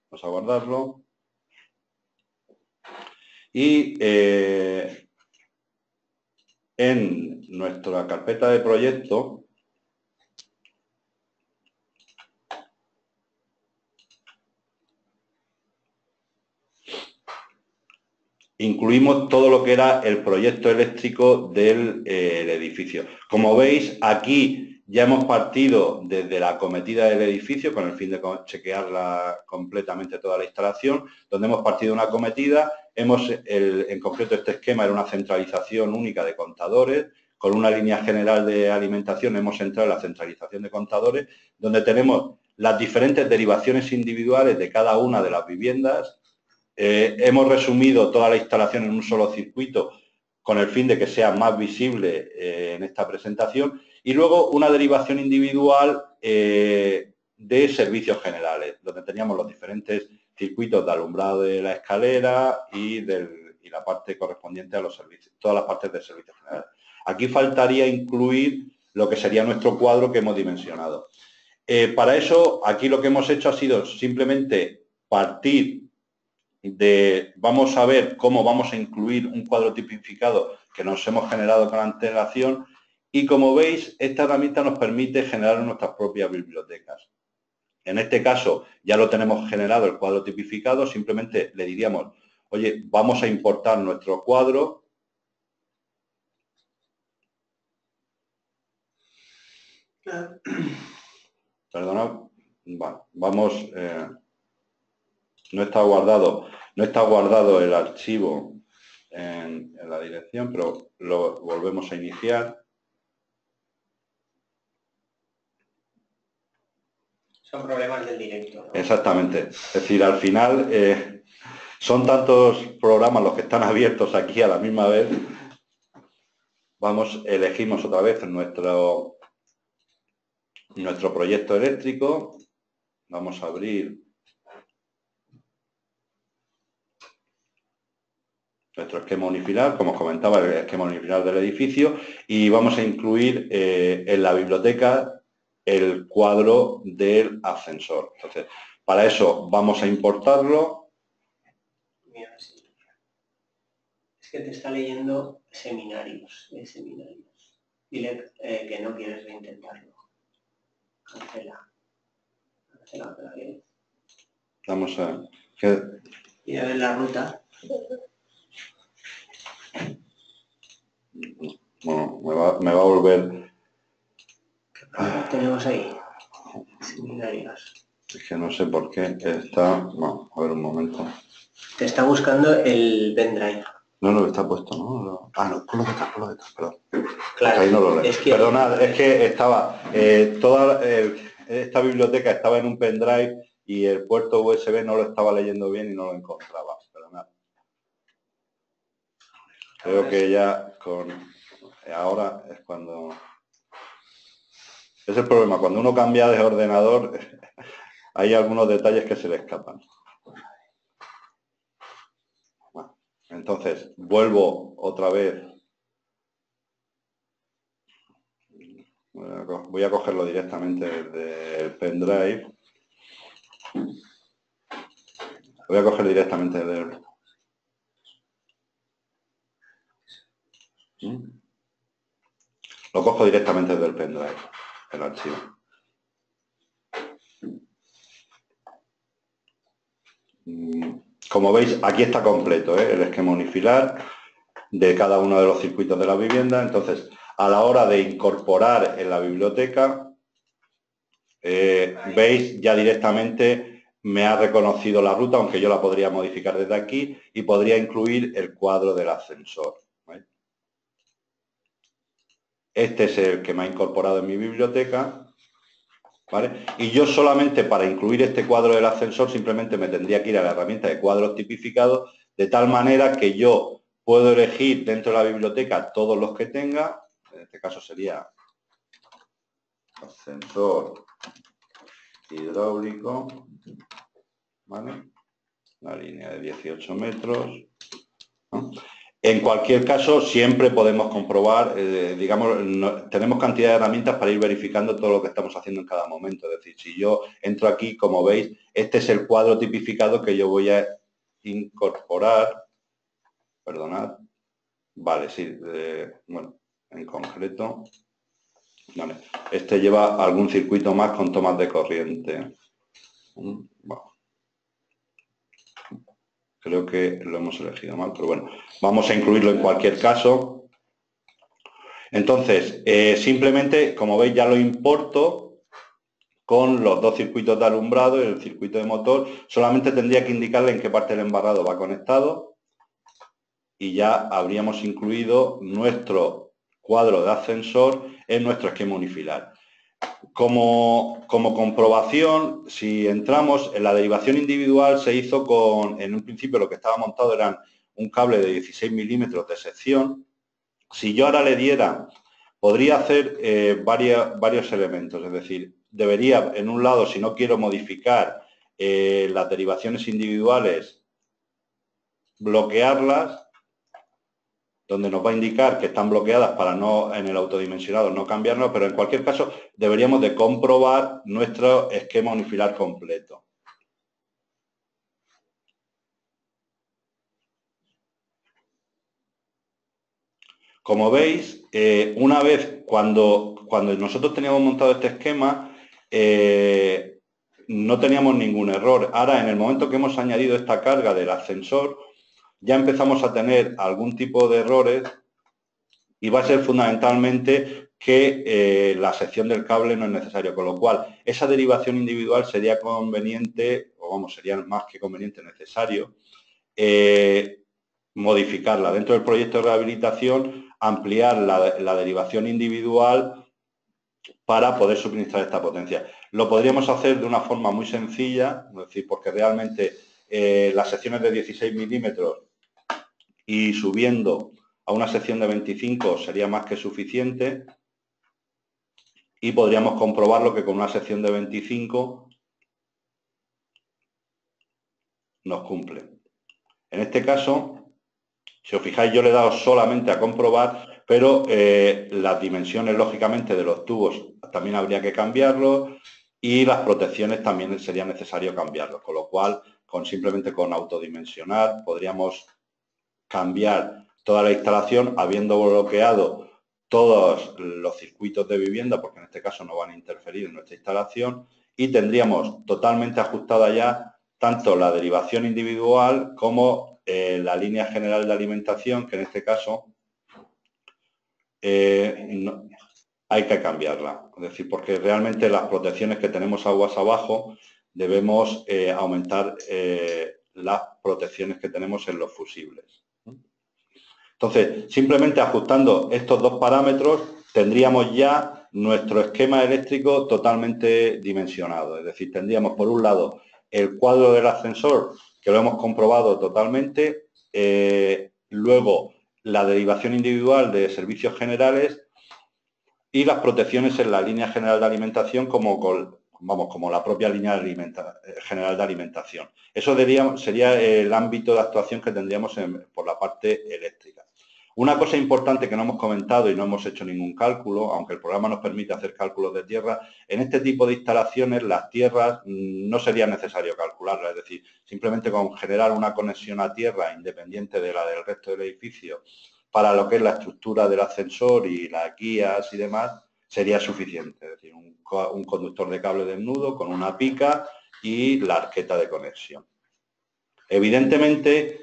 B: Vamos a guardarlo. Y en nuestra carpeta de proyecto incluimos todo lo que era el proyecto eléctrico del edificio. Como veis, aquí ya hemos partido desde la acometida del edificio con el fin de chequearla completamente toda la instalación, donde hemos partido una acometida. En concreto, este esquema era una centralización única de contadores. Con una línea general de alimentación hemos entrado en la centralización de contadores, donde tenemos las diferentes derivaciones individuales de cada una de las viviendas. Hemos resumido toda la instalación en un solo circuito con el fin de que sea más visible en esta presentación, y luego una derivación individual de servicios generales, donde teníamos los diferentes circuitos de alumbrado de la escalera y la parte correspondiente a los servicios, todas las partes de servicios generales. Aquí faltaría incluir lo que sería nuestro cuadro que hemos dimensionado. Para eso, aquí lo que hemos hecho ha sido simplemente partir vamos a ver cómo vamos a incluir un cuadro tipificado que nos hemos generado con antelación, y como veis, esta herramienta nos permite generar nuestras propias bibliotecas. En este caso, ya lo tenemos generado el cuadro tipificado, simplemente le diríamos, oye, vamos a importar nuestro cuadro. Perdona, vale, vamos... no está guardado el archivo en la dirección, pero lo volvemos a iniciar.
A: Son problemas del directo, ¿no?
B: Exactamente. Es decir, al final son tantos programas los que están abiertos aquí a la misma vez. Elegimos otra vez nuestro proyecto eléctrico. Vamos a abrir nuestro esquema unifilar, como os comentaba, el esquema unifilar del edificio, y vamos a incluir en la biblioteca el cuadro del ascensor. Entonces, para eso vamos a importarlo.
A: Mira, sí. Es que te está leyendo seminarios. Dile que no quieres reintentarlo. Cancela otra vez.
B: Vamos a...
A: Y a ver la ruta.
B: Bueno, me va a volver...
A: ¿Qué problema tenemos ahí? Seminarios.
B: Es que no sé por qué está... Bueno, a ver un momento.
A: Te está buscando el pendrive.
B: No, está puesto, ¿no? Ah, no, por lo detrás, perdón.
A: Claro,
B: ahí no lo leo.
A: Es que...
B: Perdonad, es que estaba... esta biblioteca estaba en un pendrive y el puerto USB no lo estaba leyendo bien y no lo encontraba. Perdonad. Creo que ya ahora es cuando... Es el problema, cuando uno cambia de ordenador hay algunos detalles que se le escapan. Bueno, entonces, vuelvo otra vez. Voy a cogerlo directamente desde el pendrive. Voy a coger directamente desde el... Lo cojo directamente desde el pendrive, el archivo. Como veis, aquí está completo el esquema unifilar de cada uno de los circuitos de la vivienda. Entonces, a la hora de incorporar en la biblioteca, veis ya directamente me ha reconocido la ruta, aunque yo la podría modificar desde aquí, y podría incluir el cuadro del ascensor. ¿Vale? Este es el que me ha incorporado en mi biblioteca. ¿vale? Y yo solamente para incluir este cuadro del ascensor simplemente me tendría que ir a la herramienta de cuadros tipificados, de tal manera que yo puedo elegir dentro de la biblioteca todos los que tenga, en este caso sería ascensor hidráulico, ¿vale? Una línea de 18 metros, ¿no? En cualquier caso, siempre podemos comprobar, tenemos cantidad de herramientas para ir verificando todo lo que estamos haciendo en cada momento. Es decir, si yo entro aquí, como veis, este es el cuadro tipificado que yo voy a incorporar. Perdonad. Vale, sí. Bueno, en concreto. Vale. Este lleva algún circuito más con tomas de corriente. Bueno. Creo que lo hemos elegido mal, pero bueno, vamos a incluirlo en cualquier caso. Entonces, simplemente, como veis, ya lo importo con los dos circuitos de alumbrado y el circuito de motor. Solamente tendría que indicarle en qué parte del embarrado va conectado y ya habríamos incluido nuestro cuadro de ascensor en nuestro esquema unifilar. Como comprobación, si entramos en la derivación individual, se hizo en un principio lo que estaba montado eran un cable de 16 milímetros de sección. Si yo ahora le diera, podría hacer varios elementos, es decir, debería, en un lado, si no quiero modificar las derivaciones individuales, bloquearlas, donde nos va a indicar que están bloqueadas para no, en el autodimensionado, no cambiarlo, pero en cualquier caso deberíamos de comprobar nuestro esquema unifilar completo. Como veis, una vez cuando nosotros teníamos montado este esquema, no teníamos ningún error. Ahora, en el momento que hemos añadido esta carga del ascensor, ya empezamos a tener algún tipo de errores y va a ser fundamentalmente que la sección del cable no es necesario, con lo cual esa derivación individual sería conveniente, o vamos, sería más que conveniente, necesario, modificarla. Dentro del proyecto de rehabilitación, ampliar la derivación individual para poder suministrar esta potencia. Lo podríamos hacer de una forma muy sencilla, es decir, porque realmente las secciones de 16 milímetros y subiendo a una sección de 25 sería más que suficiente y podríamos comprobarlo que con una sección de 25 nos cumple. En este caso, si os fijáis, yo le he dado solamente a comprobar, pero las dimensiones, lógicamente, de los tubos también habría que cambiarlos y las protecciones también sería necesario cambiarlos, con lo cual, simplemente con autodimensionar, podríamos cambiar toda la instalación habiendo bloqueado todos los circuitos de vivienda, porque en este caso no van a interferir en nuestra instalación, y tendríamos totalmente ajustada ya tanto la derivación individual como la línea general de alimentación, que en este caso hay que cambiarla. Es decir, porque realmente las protecciones que tenemos aguas abajo debemos aumentar las protecciones que tenemos en los fusibles. Entonces, simplemente ajustando estos dos parámetros, tendríamos ya nuestro esquema eléctrico totalmente dimensionado. Es decir, tendríamos por un lado el cuadro del ascensor, que lo hemos comprobado totalmente, luego la derivación individual de servicios generales y las protecciones en la línea general de alimentación como la propia línea general de alimentación. Eso sería el ámbito de actuación que tendríamos por la parte eléctrica. Una cosa importante que no hemos comentado y no hemos hecho ningún cálculo, aunque el programa nos permite hacer cálculos de tierra, en este tipo de instalaciones las tierras no sería necesario calcularlas, es decir, simplemente con generar una conexión a tierra independiente de la del resto del edificio para lo que es la estructura del ascensor y las guías y demás, sería suficiente. Es decir, un conductor de cable desnudo con una pica y la arqueta de conexión. Evidentemente,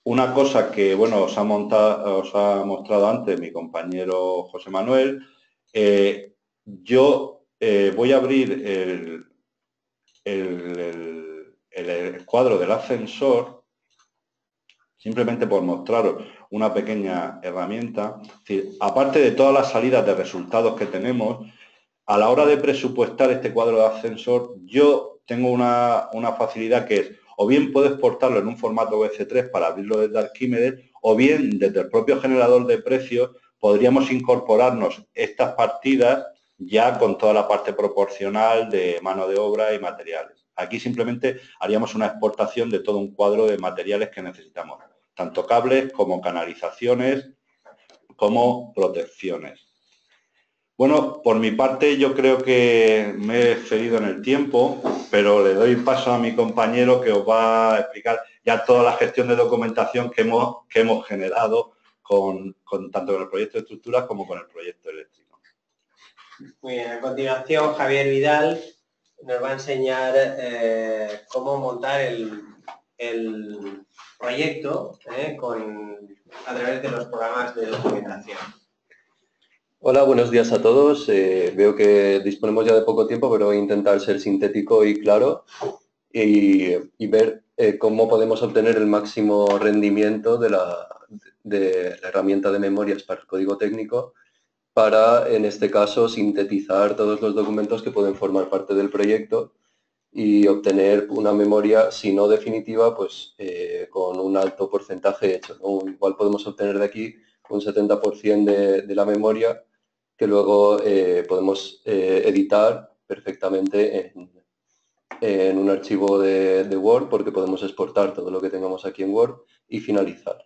B: una cosa que bueno, os ha mostrado antes mi compañero José Manuel, yo voy a abrir el cuadro del ascensor simplemente por mostraros una pequeña herramienta. Es decir, aparte de todas las salidas de resultados que tenemos, a la hora de presupuestar este cuadro de ascensor, yo tengo una facilidad que es, o bien puedo exportarlo en un formato BC3 para abrirlo desde Archimedes, o bien desde el propio generador de precios podríamos incorporarnos estas partidas ya con toda la parte proporcional de mano de obra y materiales. Aquí simplemente haríamos una exportación de todo un cuadro de materiales que necesitamos, tanto cables como canalizaciones, como protecciones. Bueno, por mi parte yo creo que me he excedido en el tiempo, pero le doy paso a mi compañero que os va a explicar ya toda la gestión de documentación que hemos generado tanto con el proyecto de estructuras como con el proyecto eléctrico.
A: Muy bien, a continuación Javier Vidal nos va a enseñar cómo montar el proyecto a través de los programas de documentación.
C: Hola, buenos días a todos. Veo que disponemos ya de poco tiempo, pero voy a intentar ser sintético y claro y ver cómo podemos obtener el máximo rendimiento de la herramienta de memorias para el código técnico para, en este caso, sintetizar todos los documentos que pueden formar parte del proyecto y obtener una memoria, si no definitiva, pues con un alto porcentaje hecho, ¿no? Igual podemos obtener de aquí un 70% de la memoria que luego podemos editar perfectamente en un archivo de Word, porque podemos exportar todo lo que tengamos aquí en Word y finalizar.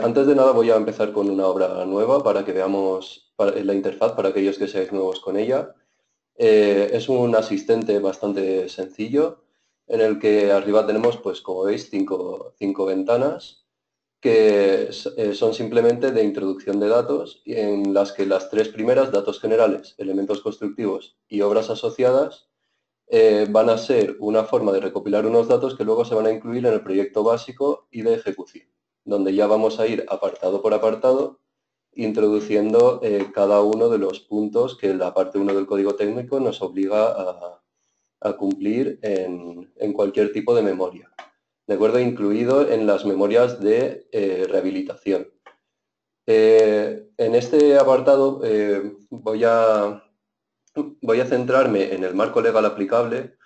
C: Antes de nada voy a empezar con una obra nueva para que veamos la interfaz para aquellos que seáis nuevos con ella. Es un asistente bastante sencillo en el que arriba tenemos, pues como veis, cinco ventanas que son simplemente de introducción de datos, en las que las tres primeras, datos generales, elementos constructivos y obras asociadas, van a ser una forma de recopilar unos datos que luego se van a incluir en el proyecto básico y de ejecución, donde ya vamos a ir apartado por apartado, introduciendo cada uno de los puntos que la parte 1 del código técnico nos obliga a cumplir en cualquier tipo de memoria. ¿De acuerdo? Incluido en las memorias de rehabilitación. En este apartado voy a centrarme en el marco legal aplicable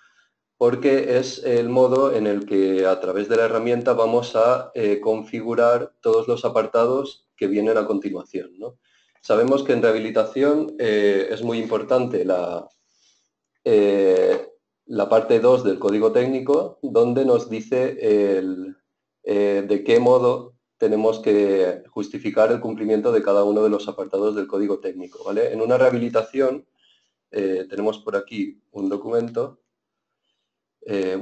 C: porque es el modo en el que a través de la herramienta vamos a configurar todos los apartados que vienen a continuación, ¿no? Sabemos que en rehabilitación es muy importante la parte 2 del código técnico, donde nos dice de qué modo tenemos que justificar el cumplimiento de cada uno de los apartados del código técnico, ¿vale? En una rehabilitación tenemos por aquí un documento. En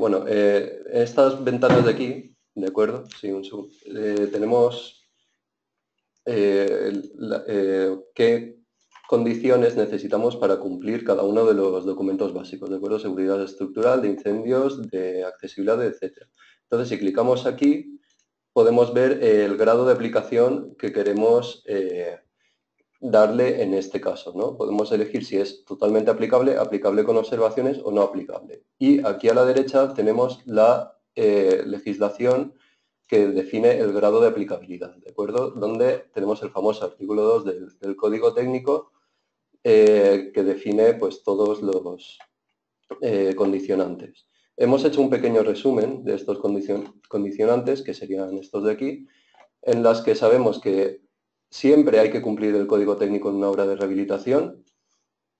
C: estas ventanas de aquí, ¿de acuerdo? Sí, un segundo. Tenemos qué condiciones necesitamos para cumplir cada uno de los documentos básicos, ¿de acuerdo? Seguridad estructural, de incendios, de accesibilidad, etc. Entonces, si clicamos aquí, podemos ver el grado de aplicación que queremos darle en este caso, ¿no? Podemos elegir si es totalmente aplicable, aplicable con observaciones o no aplicable. Y aquí a la derecha tenemos la legislación que define el grado de aplicabilidad, ¿de acuerdo? Donde tenemos el famoso artículo 2 del Código Técnico que define pues todos los condicionantes. Hemos hecho un pequeño resumen de estos condicionantes, que serían estos de aquí, en las que sabemos que siempre hay que cumplir el código técnico en una obra de rehabilitación,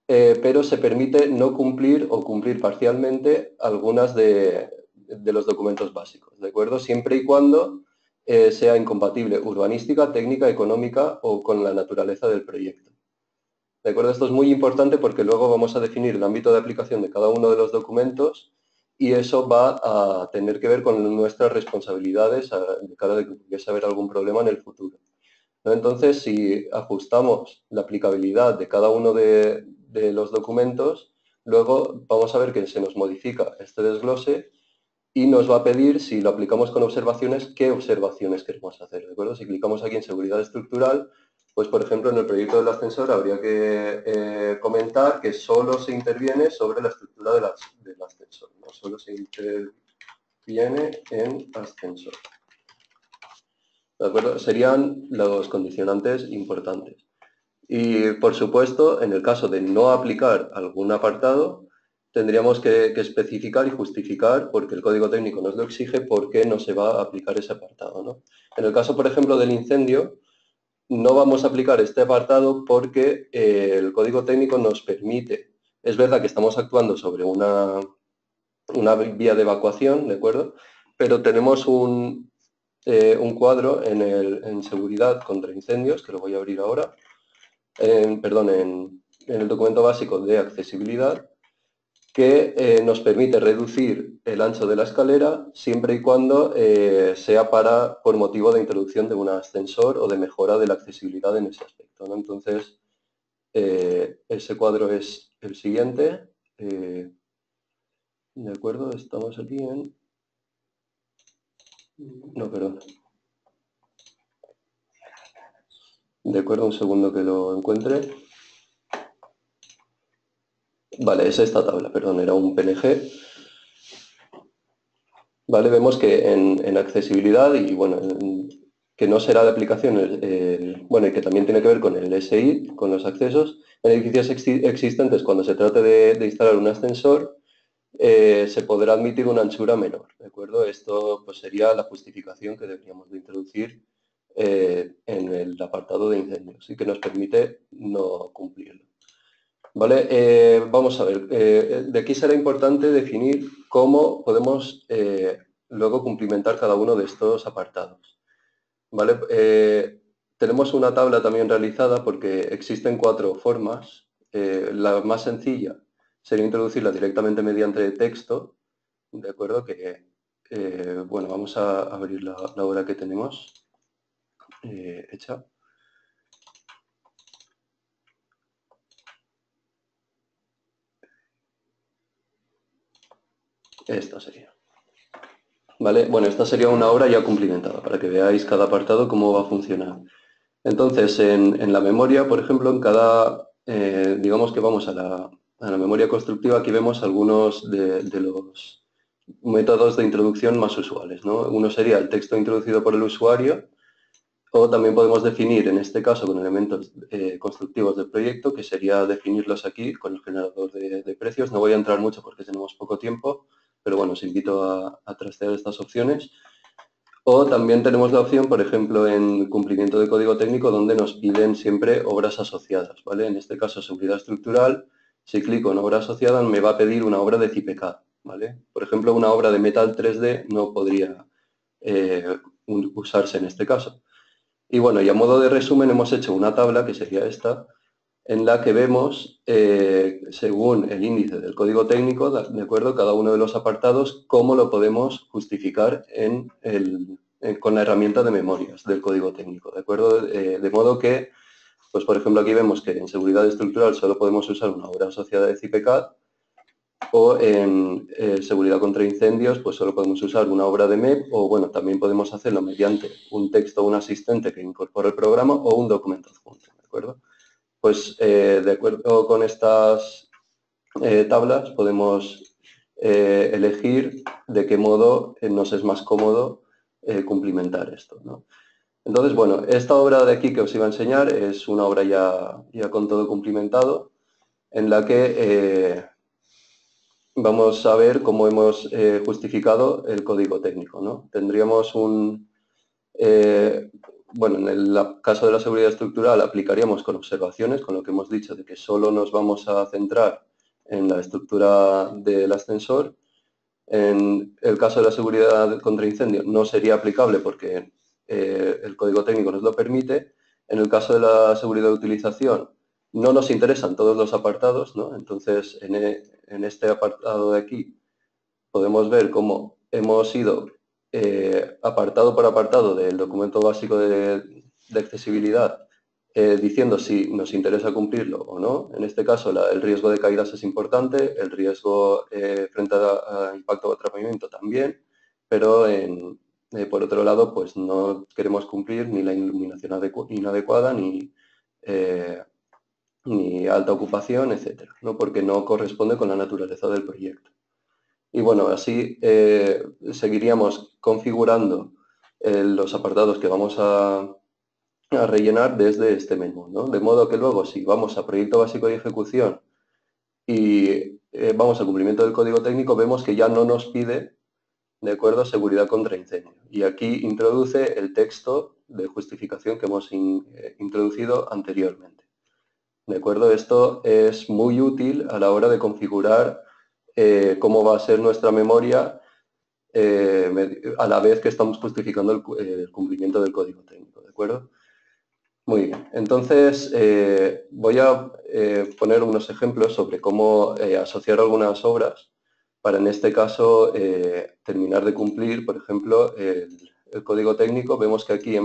C: pero se permite no cumplir o cumplir parcialmente algunas de los documentos básicos, ¿de acuerdo? Siempre y cuando sea incompatible urbanística, técnica, económica o con la naturaleza del proyecto. ¿De acuerdo? Esto es muy importante porque luego vamos a definir el ámbito de aplicación de cada uno de los documentos y eso va a tener que ver con nuestras responsabilidades de cara de que pudiese haber algún problema en el futuro, ¿no? Entonces, si ajustamos la aplicabilidad de cada uno de los documentos, luego vamos a ver que se nos modifica este desglose y nos va a pedir, si lo aplicamos con observaciones, qué observaciones queremos hacer, ¿de acuerdo? Si clicamos aquí en seguridad estructural, pues por ejemplo en el proyecto del ascensor habría que comentar que solo se interviene sobre la estructura del ascensor, no solo se interviene en ascensor. ¿De acuerdo? Serían los condicionantes importantes. Y, por supuesto, en el caso de no aplicar algún apartado, tendríamos que especificar y justificar, porque el código técnico nos lo exige, por qué no se va a aplicar ese apartado, ¿no? En el caso, por ejemplo, del incendio, no vamos a aplicar este apartado porque el código técnico nos permite. Es verdad que estamos actuando sobre una vía de evacuación, ¿de acuerdo? Pero tenemos un cuadro en seguridad contra incendios, que lo voy a abrir ahora, en el documento básico de accesibilidad, que nos permite reducir el ancho de la escalera siempre y cuando sea por motivo de introducción de un ascensor o de mejora de la accesibilidad en ese aspecto, ¿no? Entonces, ese cuadro es el siguiente. De acuerdo, estamos aquí en... No, perdón. De acuerdo, un segundo que lo encuentre. Vale, es esta tabla, perdón, era un PNG. Vale, vemos que en accesibilidad y bueno, que no será de aplicación, bueno, y que también tiene que ver con el SI, con los accesos, en edificios existentes, cuando se trate de instalar un ascensor, se podrá admitir una anchura menor, ¿de acuerdo? Esto pues sería la justificación que deberíamos de introducir en el apartado de incendios y que nos permite no cumplirlo. ¿Vale? Vamos a ver, de aquí será importante definir cómo podemos luego cumplimentar cada uno de estos apartados. ¿Vale? Tenemos una tabla también realizada porque existen 4 formas. La más sencilla sería introducirla directamente mediante texto, ¿de acuerdo? Bueno, vamos a abrir la obra que tenemos hecha. Esta sería. ¿Vale? Bueno, esta sería una obra ya cumplimentada, para que veáis cada apartado cómo va a funcionar. Entonces, en la memoria, por ejemplo, en cada, digamos que vamos a la memoria constructiva, aquí vemos algunos de los métodos de introducción más usuales, ¿no? Uno sería el texto introducido por el usuario, o también podemos definir, en este caso, con elementos constructivos del proyecto, que sería definirlos aquí con el generador de precios. No voy a entrar mucho porque tenemos poco tiempo, pero bueno, os invito a trastear estas opciones. O también tenemos la opción, por ejemplo, en cumplimiento de código técnico, donde nos piden siempre obras asociadas, ¿vale? En este caso, seguridad estructural, si clico en obra asociada, me va a pedir una obra de CIPECAD, ¿vale? Por ejemplo, una obra de Metal 3D no podría usarse en este caso. Y bueno, y a modo de resumen hemos hecho una tabla, que sería esta, en la que vemos, según el índice del código técnico, de acuerdo, cada uno de los apartados, cómo lo podemos justificar con la herramienta de memorias del código técnico, ¿de acuerdo? De modo que, pues por ejemplo, aquí vemos que en seguridad estructural solo podemos usar una obra asociada de CIPECAD, o en seguridad contra incendios, pues solo podemos usar una obra de MEP, o bueno, también podemos hacerlo mediante un texto o un asistente que incorpore el programa o un documento adjunto, ¿de acuerdo? Pues de acuerdo con estas tablas podemos elegir de qué modo nos es más cómodo cumplimentar esto, ¿no? Entonces, bueno, esta obra de aquí que os iba a enseñar es una obra ya con todo cumplimentado, en la que vamos a ver cómo hemos justificado el código técnico, ¿no? Tendríamos bueno, en el caso de la seguridad estructural aplicaríamos con observaciones, con lo que hemos dicho de que solo nos vamos a centrar en la estructura del ascensor. En el caso de la seguridad contra incendio no sería aplicable porque el código técnico nos lo permite. En el caso de la seguridad de utilización no nos interesan todos los apartados, ¿no? Entonces, en este apartado de aquí podemos ver cómo hemos ido apartado por apartado del documento básico de accesibilidad, diciendo si nos interesa cumplirlo o no. En este caso, el riesgo de caídas es importante, el riesgo frente a impacto o atrapamiento también, pero por otro lado, pues no queremos cumplir ni la iluminación inadecuada, ni alta ocupación, etcétera, ¿no? Porque no corresponde con la naturaleza del proyecto. Y bueno, así seguiríamos configurando los apartados que vamos a a rellenar desde este menú, ¿no? De modo que luego, si vamos a proyecto básico de ejecución y vamos al cumplimiento del código técnico, vemos que ya no nos pide, de acuerdo, seguridad contra incendio. Y aquí introduce el texto de justificación que hemos introducido anteriormente. ¿De acuerdo? Esto es muy útil a la hora de configurar cómo va a ser nuestra memoria a la vez que estamos justificando el cumplimiento del código técnico. ¿De acuerdo? Muy bien. Entonces, voy a poner unos ejemplos sobre cómo asociar algunas obras para, en este caso, terminar de cumplir, por ejemplo, el código técnico. Vemos que aquí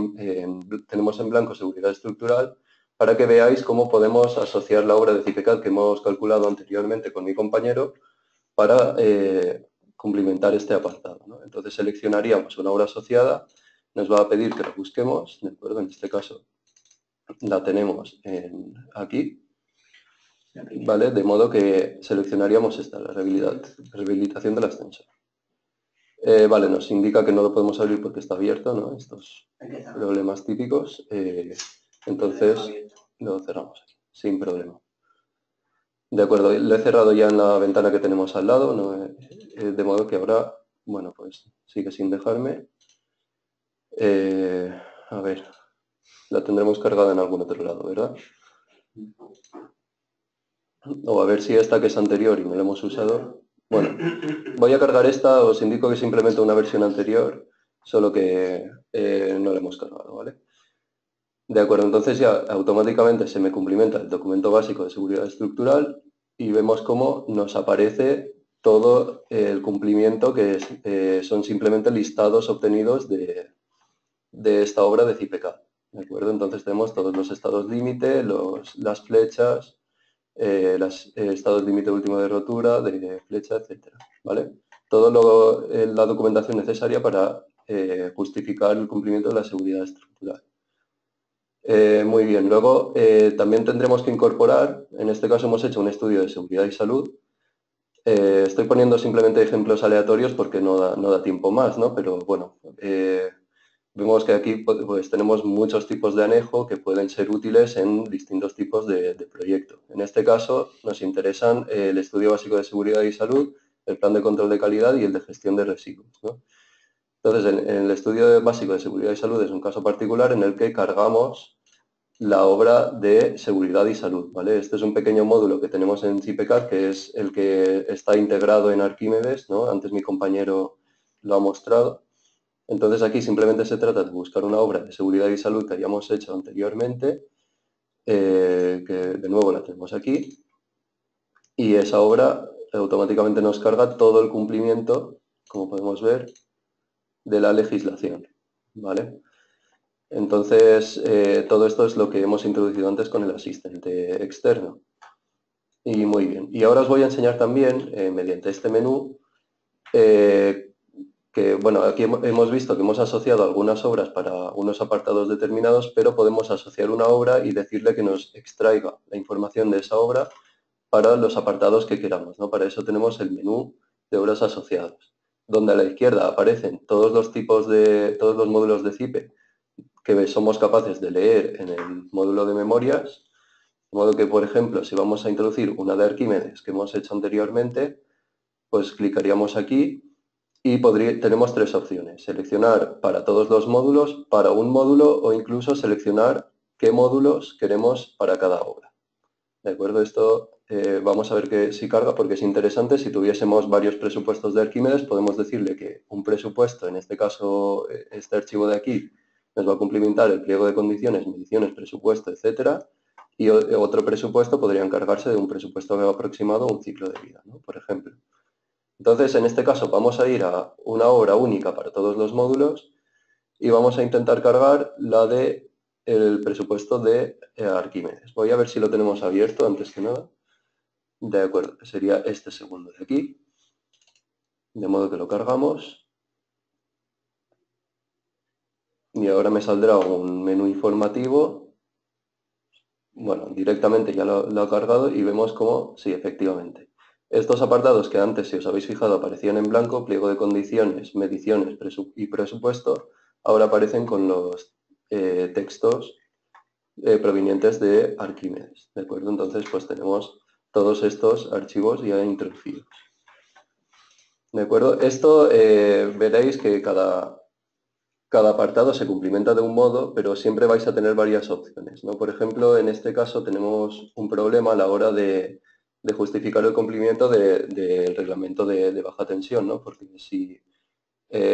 C: tenemos en blanco seguridad estructural, para que veáis cómo podemos asociar la obra de CIPECAD que hemos calculado anteriormente con mi compañero para cumplimentar este apartado, ¿no? Entonces seleccionaríamos una obra asociada, nos va a pedir que la busquemos, ¿de acuerdo? En este caso la tenemos aquí, ¿vale? De modo que seleccionaríamos esta, la rehabilitación del ascensor. Vale, nos indica que no lo podemos abrir porque está abierto, ¿no? Estos problemas típicos. Entonces lo cerramos aquí, sin problema. De acuerdo, lo he cerrado ya en la ventana que tenemos al lado, ¿no? De modo que ahora, bueno, pues sigue sin dejarme. A ver, la tendremos cargada en algún otro lado, ¿verdad? O a ver si esta que es anterior y no la hemos usado. Bueno, voy a cargar esta, os indico que es simplemente una versión anterior, solo que no la hemos cargado, ¿vale? De acuerdo, entonces ya automáticamente se me cumplimenta el documento básico de seguridad estructural y vemos cómo nos aparece todo el cumplimiento que son simplemente listados obtenidos de esta obra de CIPECAD. ¿De acuerdo? Entonces tenemos todos los estados límite, las flechas, los estados límite último de rotura, de flecha, etcétera, ¿vale? Todo la documentación necesaria para justificar el cumplimiento de la seguridad estructural. Muy bien, luego también tendremos que incorporar, en este caso hemos hecho un estudio de seguridad y salud. Estoy poniendo simplemente ejemplos aleatorios porque no da tiempo más, ¿no? Pero bueno, vemos que aquí pues, tenemos muchos tipos de anejo que pueden ser útiles en distintos tipos de proyecto. En este caso nos interesan el estudio básico de seguridad y salud, el plan de control de calidad y el de gestión de residuos, ¿no? Entonces, en el estudio básico de seguridad y salud es un caso particular en el que cargamos la obra de seguridad y salud, ¿vale? Este es un pequeño módulo que tenemos en CIPECAD, que es el que está integrado en Arquímedes, ¿no? Antes mi compañero lo ha mostrado. Entonces aquí simplemente se trata de buscar una obra de seguridad y salud que hayamos hecho anteriormente, que de nuevo la tenemos aquí, y esa obra automáticamente nos carga todo el cumplimiento, como podemos ver, de la legislación, ¿vale? Entonces, todo esto es lo que hemos introducido antes con el asistente externo. Y muy bien. Y ahora os voy a enseñar también, mediante este menú, que, bueno, aquí hemos visto que hemos asociado algunas obras para unos apartados determinados, pero podemos asociar una obra y decirle que nos extraiga la información de esa obra para los apartados que queramos, ¿no? Para eso tenemos el menú de obras asociadas, donde a la izquierda aparecen todos los módulos de CIPE que somos capaces de leer en el módulo de memorias, de modo que, por ejemplo, si vamos a introducir una de Arquímedes que hemos hecho anteriormente, pues clicaríamos aquí y tenemos tres opciones: seleccionar para todos los módulos, para un módulo o incluso seleccionar qué módulos queremos para cada obra. ¿De acuerdo? Esto vamos a ver que si carga, porque es interesante. Si tuviésemos varios presupuestos de Arquímedes, podemos decirle que un presupuesto, en este caso este archivo de aquí, nos va a cumplimentar el pliego de condiciones, mediciones, presupuesto, etcétera, y otro presupuesto podría encargarse de un presupuesto aproximado o un ciclo de vida, ¿no? Por ejemplo. Entonces, en este caso, vamos a ir a una obra única para todos los módulos y vamos a intentar cargar la de el presupuesto de Arquímedes. Voy a ver si lo tenemos abierto antes que nada. De acuerdo, sería este segundo de aquí. De modo que lo cargamos. Y ahora me saldrá un menú informativo. Bueno, directamente ya lo ha cargado y vemos cómo, sí, efectivamente. Estos apartados que antes, si os habéis fijado, aparecían en blanco, pliego de condiciones, mediciones y presupuesto, ahora aparecen con los textos provenientes de Arquímedes, ¿de acuerdo? Entonces, pues tenemos todos estos archivos ya introducidos. ¿De acuerdo? Esto veréis que cada apartado se cumplimenta de un modo, pero siempre vais a tener varias opciones, ¿no? Por ejemplo, en este caso tenemos un problema a la hora de justificar el cumplimiento del reglamento de baja tensión, ¿no? Porque si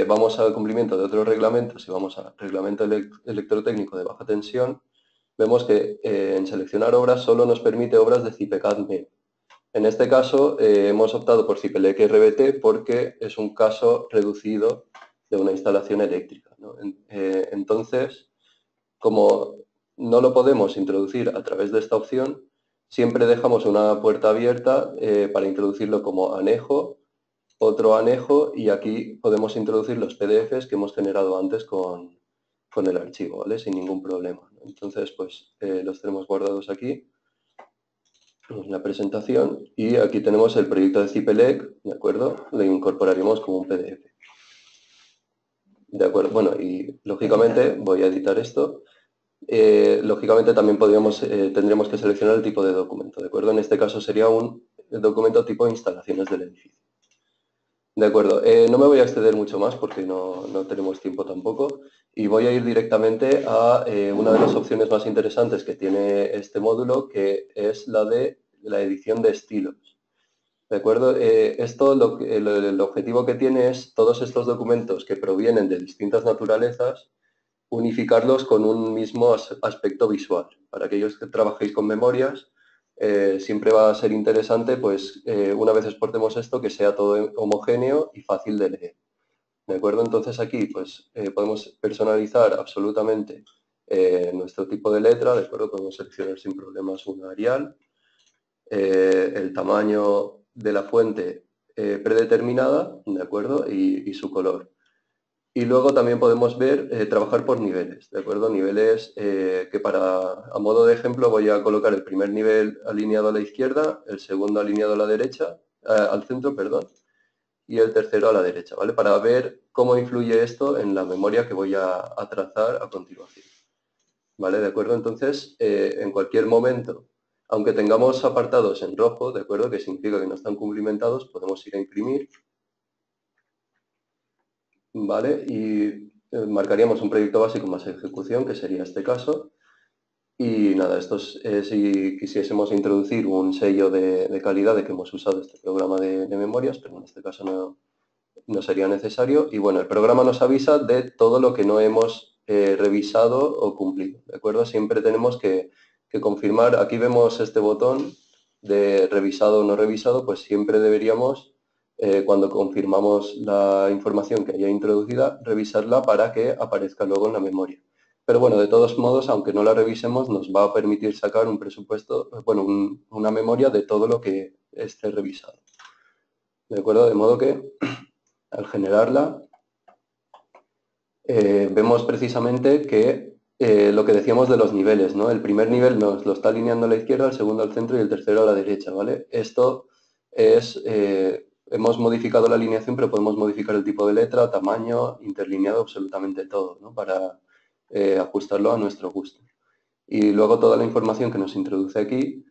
C: vamos al cumplimiento de otro reglamento, si vamos al reglamento electrotécnico de baja tensión, vemos que en seleccionar obras solo nos permite obras de CIPECAD-MEM. En este caso hemos optado por CIPELEC RBT porque es un caso reducido de una instalación eléctrica, ¿no? Entonces, como no lo podemos introducir a través de esta opción, siempre dejamos una puerta abierta para introducirlo como anejo, otro anejo, y aquí podemos introducir los PDFs que hemos generado antes con el archivo, ¿vale? Sin ningún problema. Entonces, pues los tenemos guardados aquí. La presentación, y aquí tenemos el proyecto de CIPELEC, ¿de acuerdo? Lo incorporaremos como un PDF. De acuerdo, bueno, y lógicamente voy a editar esto. Lógicamente también tendríamos que seleccionar el tipo de documento, ¿de acuerdo? En este caso sería un documento tipo instalaciones del edificio. De acuerdo, no me voy a extender mucho más porque no tenemos tiempo tampoco, y voy a ir directamente a una de las opciones más interesantes que tiene este módulo, que es la de la edición de estilos. ¿De acuerdo? Esto el objetivo que tiene es todos estos documentos que provienen de distintas naturalezas, unificarlos con un mismo aspecto visual. Para aquellos que trabajéis con memorias, siempre va a ser interesante, pues, una vez exportemos esto, que sea todo homogéneo y fácil de leer. ¿De acuerdo? Entonces aquí, pues, podemos personalizar absolutamente nuestro tipo de letra, ¿de acuerdo? Podemos seleccionar sin problemas una Arial, el tamaño de la fuente predeterminada, ¿de acuerdo? Y su color. Y luego también podemos ver, trabajar por niveles, ¿de acuerdo? Niveles que a modo de ejemplo, voy a colocar el primer nivel alineado a la izquierda, el segundo alineado a la derecha, al centro, perdón, y el tercero a la derecha, ¿vale? Para ver cómo influye esto en la memoria que voy a trazar a continuación, ¿vale? ¿De acuerdo? Entonces, en cualquier momento, aunque tengamos apartados en rojo, ¿de acuerdo? Que significa que no están cumplimentados, podemos ir a imprimir, ¿vale? Y marcaríamos un proyecto básico más ejecución, que sería este caso. Y nada, esto es si quisiésemos introducir un sello de calidad de que hemos usado este programa de memorias, pero en este caso no sería necesario. Y bueno, el programa nos avisa de todo lo que no hemos revisado o cumplido, ¿de acuerdo? Siempre tenemos que confirmar. Aquí vemos este botón de revisado o no revisado, pues siempre deberíamos, cuando confirmamos la información que haya introducida, revisarla para que aparezca luego en la memoria. Pero bueno, de todos modos, aunque no la revisemos, nos va a permitir sacar un presupuesto, bueno, una memoria de todo lo que esté revisado. ¿De acuerdo? De modo que al generarla, vemos precisamente que lo que decíamos de los niveles, ¿no? El primer nivel nos lo está alineando a la izquierda, el segundo al centro y el tercero a la derecha, ¿vale? Esto es, hemos modificado la alineación, pero podemos modificar el tipo de letra, tamaño, interlineado, absolutamente todo, ¿no? Para ajustarlo a nuestro gusto. Y luego toda la información que nos introduce aquí,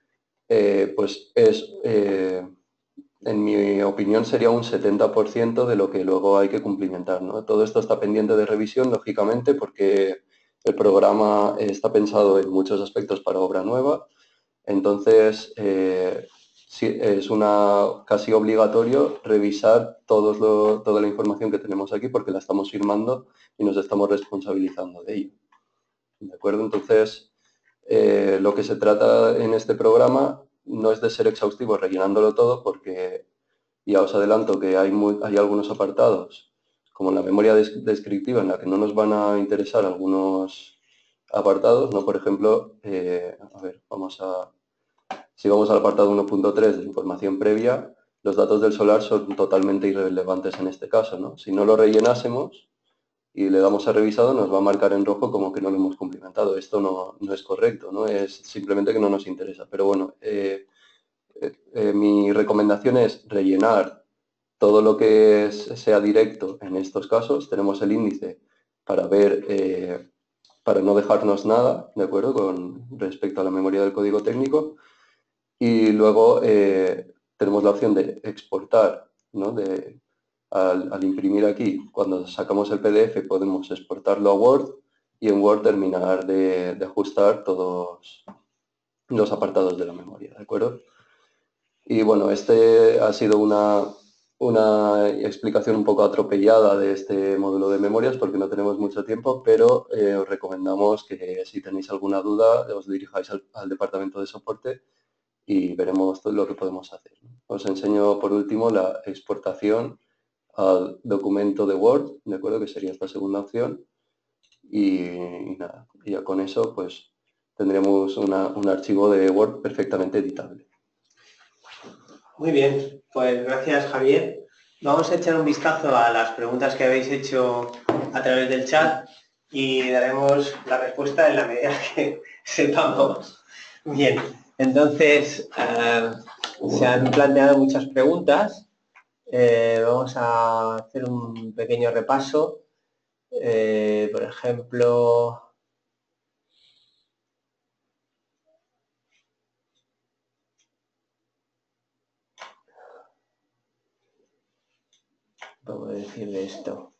C: pues es, en mi opinión, sería un 70% de lo que luego hay que cumplimentar, ¿no? Todo esto está pendiente de revisión, lógicamente, porque el programa está pensado en muchos aspectos para obra nueva. Entonces, sí, es casi obligatorio revisar toda la información que tenemos aquí porque la estamos firmando y nos estamos responsabilizando de ello. ¿De acuerdo? Entonces, lo que se trata en este programa no es de ser exhaustivo rellenándolo todo, porque ya os adelanto que hay algunos apartados, como la memoria descriptiva, en la que no nos van a interesar algunos apartados, ¿no? Por ejemplo, a ver, si vamos al apartado 1.3 de información previa, los datos del solar son totalmente irrelevantes en este caso, ¿no? Si no lo rellenásemos y le damos a revisado, nos va a marcar en rojo como que no lo hemos cumplimentado. Esto no es correcto, ¿no? Es simplemente que no nos interesa. Pero bueno, mi recomendación es rellenar todo lo que sea directo en estos casos. Tenemos el índice para ver para no dejarnos nada, ¿de acuerdo? Con respecto a la memoria del código técnico. Y luego tenemos la opción de exportar, ¿no? Al imprimir aquí, cuando sacamos el PDF podemos exportarlo a Word y en Word terminar de ajustar todos los apartados de la memoria, ¿de acuerdo? Y bueno, este ha sido una explicación un poco atropellada de este módulo de memorias porque no tenemos mucho tiempo, pero os recomendamos que si tenéis alguna duda os dirijáis al departamento de soporte y veremos todo lo que podemos hacer. Os enseño por último la exportación al documento de Word, ¿de acuerdo? Que sería esta segunda opción. Y nada, y ya con eso pues tendremos un archivo de Word perfectamente editable.
A: Muy bien, pues gracias Javier. Vamos a echar un vistazo a las preguntas que habéis hecho a través del chat y daremos la respuesta en la medida que sepamos. Bien, entonces se han planteado muchas preguntas. Vamos a hacer un pequeño repaso. Por ejemplo, ¿cómo decirle esto?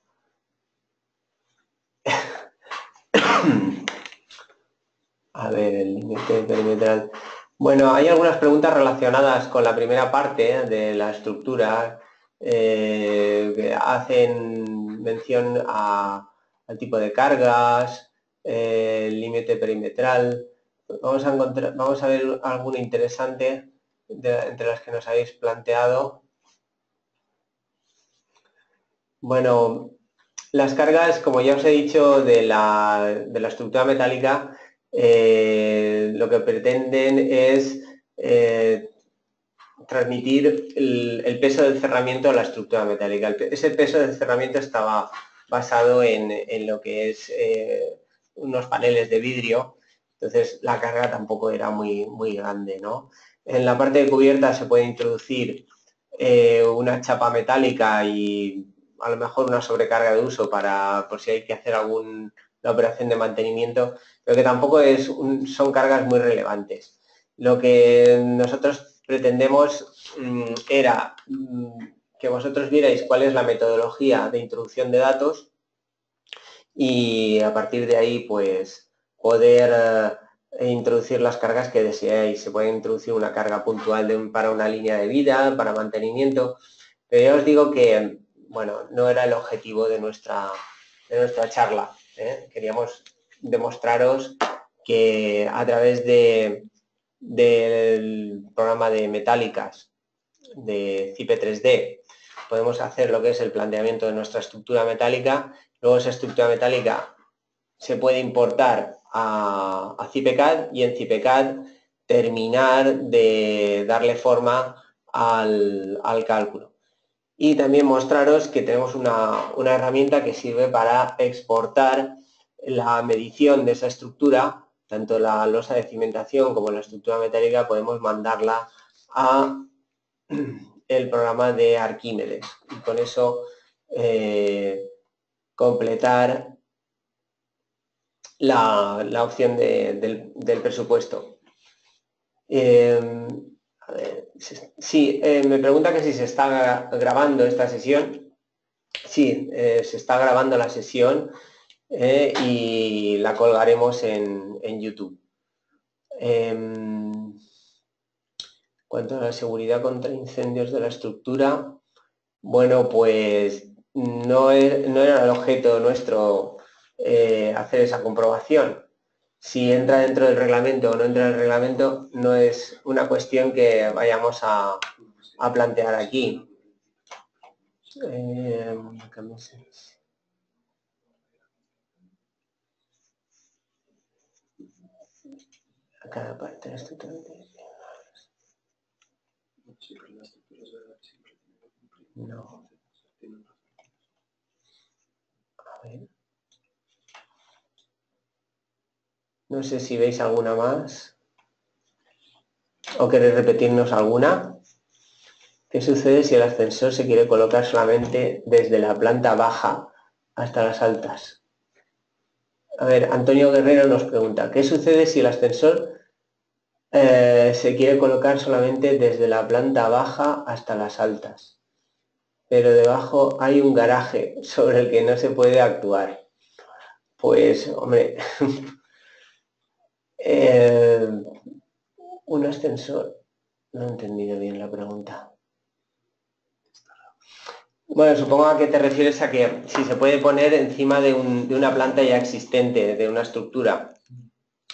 A: A ver, el límite perimetral. Bueno, hay algunas preguntas relacionadas con la primera parte de la estructura que hacen mención al tipo de cargas, el límite perimetral. Vamos a ver alguna interesante entre las que nos habéis planteado. Bueno, las cargas, como ya os he dicho, de la estructura metálica, lo que pretenden es transmitir el peso del cerramiento a la estructura metálica. Ese peso del cerramiento estaba basado en lo que es unos paneles de vidrio, entonces la carga tampoco era muy grande, ¿no? En la parte de cubierta se puede introducir una chapa metálica y a lo mejor una sobrecarga de uso por si hay que hacer alguna operación de mantenimiento, pero que tampoco son cargas muy relevantes. Lo que nosotros pretendemos era que vosotros vierais cuál es la metodología de introducción de datos y a partir de ahí pues poder introducir las cargas que deseáis. Se puede introducir una carga puntual para una línea de vida, para mantenimiento, pero ya os digo que bueno, no era el objetivo de nuestra charla. Queríamos demostraros que a través del programa de metálicas de CIPE 3D podemos hacer lo que es el planteamiento de nuestra estructura metálica. Luego esa estructura metálica se puede importar a CIPECAD y en CIPECAD terminar de darle forma al cálculo. Y también mostraros que tenemos una herramienta que sirve para exportar la medición de esa estructura, tanto la losa de cimentación como la estructura metálica, podemos mandarla a el programa de Arquímedes y con eso completar la opción del presupuesto. A ver, sí, me pregunta que si se está grabando esta sesión. Sí, se está grabando la sesión y la colgaremos en YouTube. Cuanto a la seguridad contra incendios de la estructura, bueno, pues no era el objeto nuestro hacer esa comprobación. Si entra dentro del reglamento o no entra en el reglamento no es una cuestión que vayamos a plantear aquí. Cada parte de la estructura. No. A ver. No sé si veis alguna más. ¿O queréis repetirnos alguna? ¿Qué sucede si el ascensor se quiere colocar solamente desde la planta baja hasta las altas? A ver, Antonio Guerrero nos pregunta, ¿qué sucede si el ascensor se quiere colocar solamente desde la planta baja hasta las altas, pero debajo hay un garaje sobre el que no se puede actuar? Pues, hombre, un ascensor. No he entendido bien la pregunta. Bueno, supongo a que te refieres a que si se puede poner encima de una planta ya existente, de una estructura,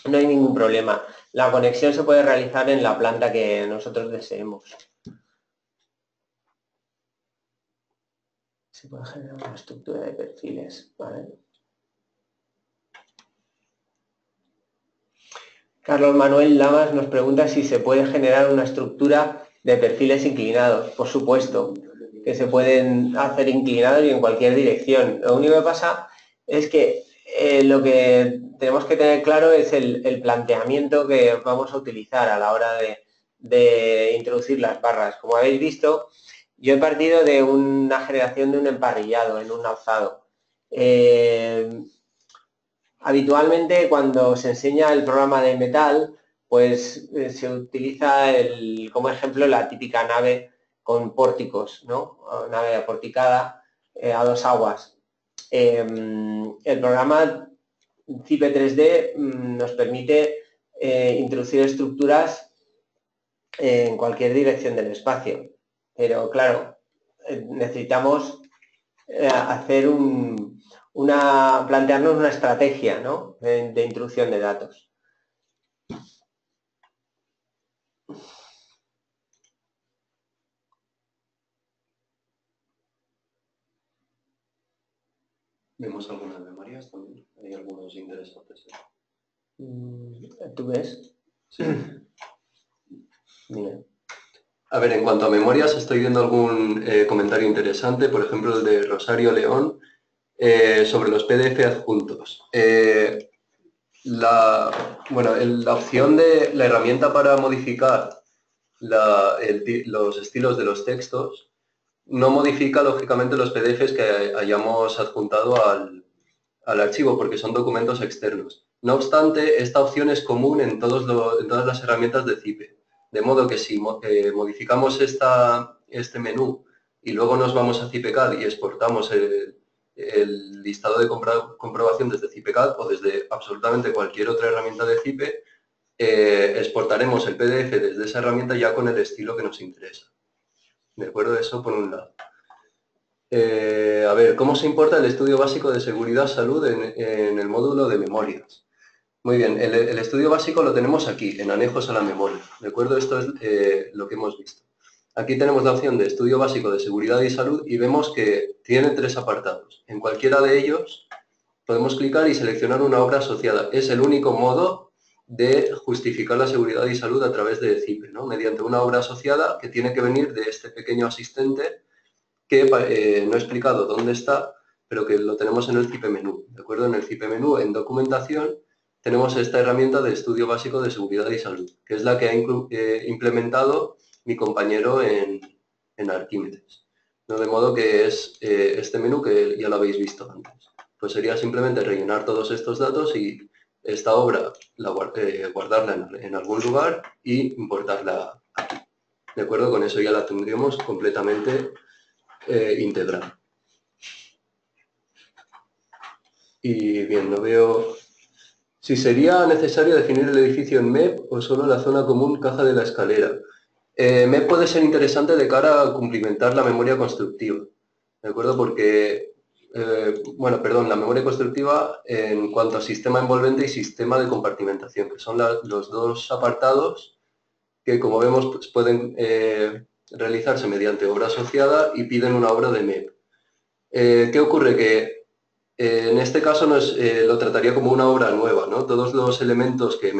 A: no hay ningún problema. La conexión se puede realizar en la planta que nosotros deseemos. Se puede generar una estructura de perfiles, ¿vale? Carlos Manuel Lamas nos pregunta si se puede generar una estructura de perfiles inclinados. Por supuesto, que se pueden hacer inclinados y en cualquier dirección. Lo único que pasa es que lo que tenemos que tener claro es el planteamiento que vamos a utilizar a la hora de introducir las barras. Como habéis visto, yo he partido de una generación de un emparrillado en un alzado. Habitualmente cuando se enseña el programa de metal, pues se utiliza como ejemplo la típica nave con pórticos, ¿no? Nave aporticada a dos aguas. El programa CIPE 3D nos permite introducir estructuras en cualquier dirección del espacio. Pero claro, necesitamos hacer plantearnos una estrategia, ¿no? de introducción de datos.
C: Vemos algunas memorias también, hay algunos interesantes.
A: ¿Tú ves?
C: Sí.
A: Mira.
C: A ver, en cuanto a memorias, estoy viendo algún comentario interesante, por ejemplo, el de Rosario León, sobre los PDF adjuntos. La opción de la herramienta para modificar los estilos de los textos no modifica, lógicamente, los PDFs que hayamos adjuntado al archivo, porque son documentos externos. No obstante, esta opción es común en todas las herramientas de CIPE. De modo que si modificamos este menú y luego nos vamos a CIPECAD y exportamos el listado de comprobación desde CIPECAD o desde absolutamente cualquier otra herramienta de CIPE, exportaremos el PDF desde esa herramienta ya con el estilo que nos interesa. ¿De acuerdo? Eso por un lado. A ver, ¿cómo se importa el estudio básico de seguridad salud en el módulo de memorias? Muy bien, el estudio básico lo tenemos aquí, en anejos a la memoria. ¿De acuerdo? Esto es lo que hemos visto. Aquí tenemos la opción de estudio básico de seguridad y salud y vemos que tiene 3 apartados. En cualquiera de ellos podemos clicar y seleccionar una obra asociada. Es el único modo de justificar la seguridad y salud a través de CIPE, ¿no? Mediante una obra asociada que tiene que venir de este pequeño asistente que no he explicado dónde está, pero que lo tenemos en el CIPE menú. ¿De acuerdo? En el CIPE menú, en documentación, tenemos esta herramienta de estudio básico de seguridad y salud, que es la que ha implementado mi compañero en Arquímedes. ¿No? De modo que es este menú que ya lo habéis visto antes. Pues sería simplemente rellenar todos estos datos y esta obra guardarla en algún lugar y importarla aquí. ¿De acuerdo? Con eso ya la tendríamos completamente integrada. Y bien, no veo si sería necesario definir el edificio en MEP o solo la zona común caja de la escalera. MEP puede ser interesante de cara a cumplimentar la memoria constructiva, ¿de acuerdo? Porque, la memoria constructiva en cuanto a sistema envolvente y sistema de compartimentación, que son los dos apartados que, como vemos, pues, pueden realizarse mediante obra asociada y piden una obra de MEP. ¿Qué ocurre? Que en este caso lo trataría como una obra nueva, ¿no? Todos los elementos que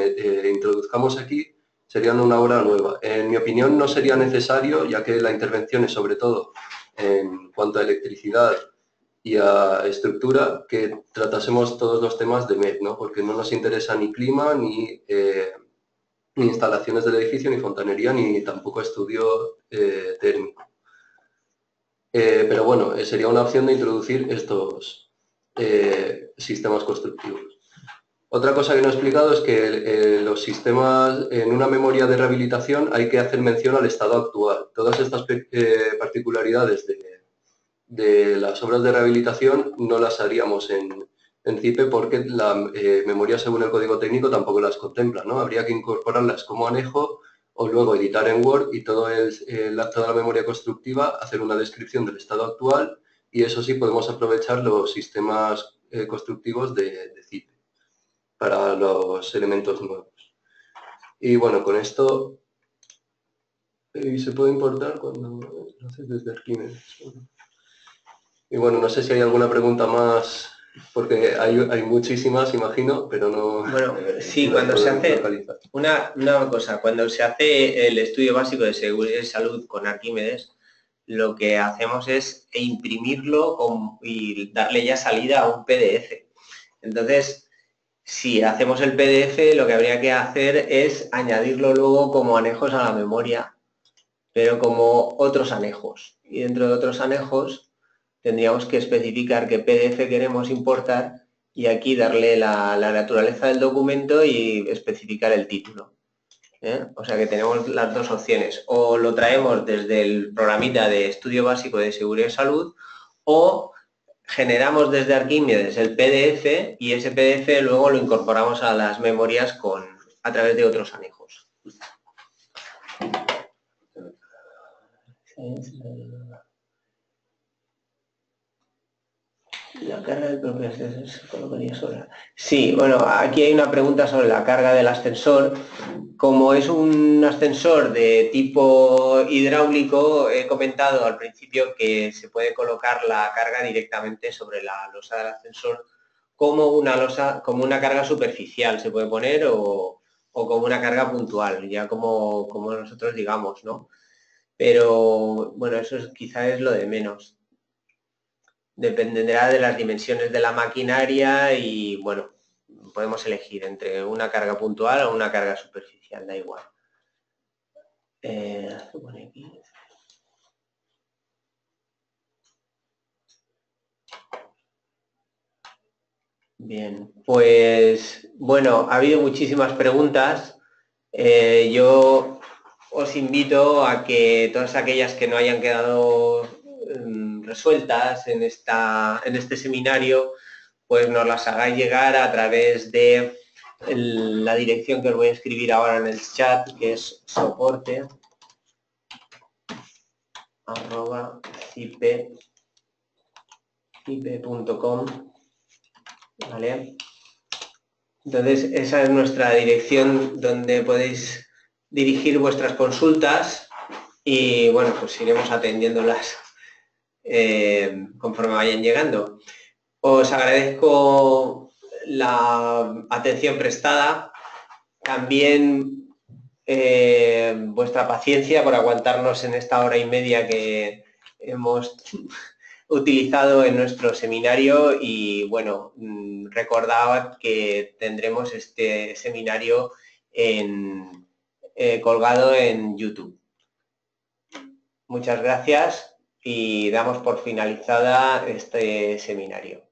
C: introduzcamos aquí serían una obra nueva. En mi opinión no sería necesario, ya que la intervención es sobre todo en cuanto a electricidad y a estructura, que tratásemos todos los temas de MEP, ¿no? Porque no nos interesa ni clima, ni instalaciones del edificio, ni fontanería, ni tampoco estudio térmico. Pero bueno, sería una opción de introducir estos sistemas constructivos. Otra cosa que no he explicado es que los sistemas, en una memoria de rehabilitación hay que hacer mención al estado actual. Todas estas particularidades de las obras de rehabilitación no las haríamos en CIPE porque la memoria según el código técnico tampoco las contempla, ¿no? Habría que incorporarlas como anejo o luego editar en Word y toda la memoria constructiva, hacer una descripción del estado actual y eso sí podemos aprovechar los sistemas constructivos de CIPE para los elementos nuevos. Y bueno, con esto se puede importar cuando lo haces desde Arquímedes. Y bueno, no sé si hay alguna pregunta más, porque hay muchísimas, imagino, pero no...
A: Bueno, sí, cuando se hace una cosa, cuando se hace el estudio básico de seguridad y salud con Arquímedes, lo que hacemos es imprimirlo y darle ya salida a un PDF. Entonces, si hacemos el PDF, lo que habría que hacer es añadirlo luego como anejos a la memoria, pero como otros anejos. Y dentro de otros anejos tendríamos que especificar qué PDF queremos importar y aquí darle la naturaleza del documento y especificar el título. O sea que tenemos las dos opciones. O lo traemos desde el programita de estudio básico de seguridad y salud o generamos desde Arquímedes el PDF y ese PDF luego lo incorporamos a las memorias a través de otros anejos. La carga del propio ascensor se colocaría sola. Sí, bueno, aquí hay una pregunta sobre la carga del ascensor. Como es un ascensor de tipo hidráulico, he comentado al principio que se puede colocar la carga directamente sobre la losa del ascensor como una carga superficial se puede poner o como una carga puntual, ya como nosotros digamos, ¿no? Pero bueno, eso quizá es lo de menos. Dependerá de las dimensiones de la maquinaria y bueno, podemos elegir entre una carga puntual o una carga superficial, da igual. Bien, pues bueno, ha habido muchísimas preguntas. Yo os invito a que todas aquellas que no hayan quedado resueltas en este seminario, pues nos las hagáis llegar a través de la dirección que os voy a escribir ahora en el chat, que es soporte@cipe.com, ¿vale? Entonces, esa es nuestra dirección donde podéis dirigir vuestras consultas y, bueno, pues iremos atendiéndolas conforme vayan llegando. Os agradezco la atención prestada, también vuestra paciencia por aguantarnos en esta hora y media que hemos utilizado en nuestro seminario y bueno, recordad que tendremos este seminario colgado en YouTube. Muchas gracias y damos por finalizada este seminario.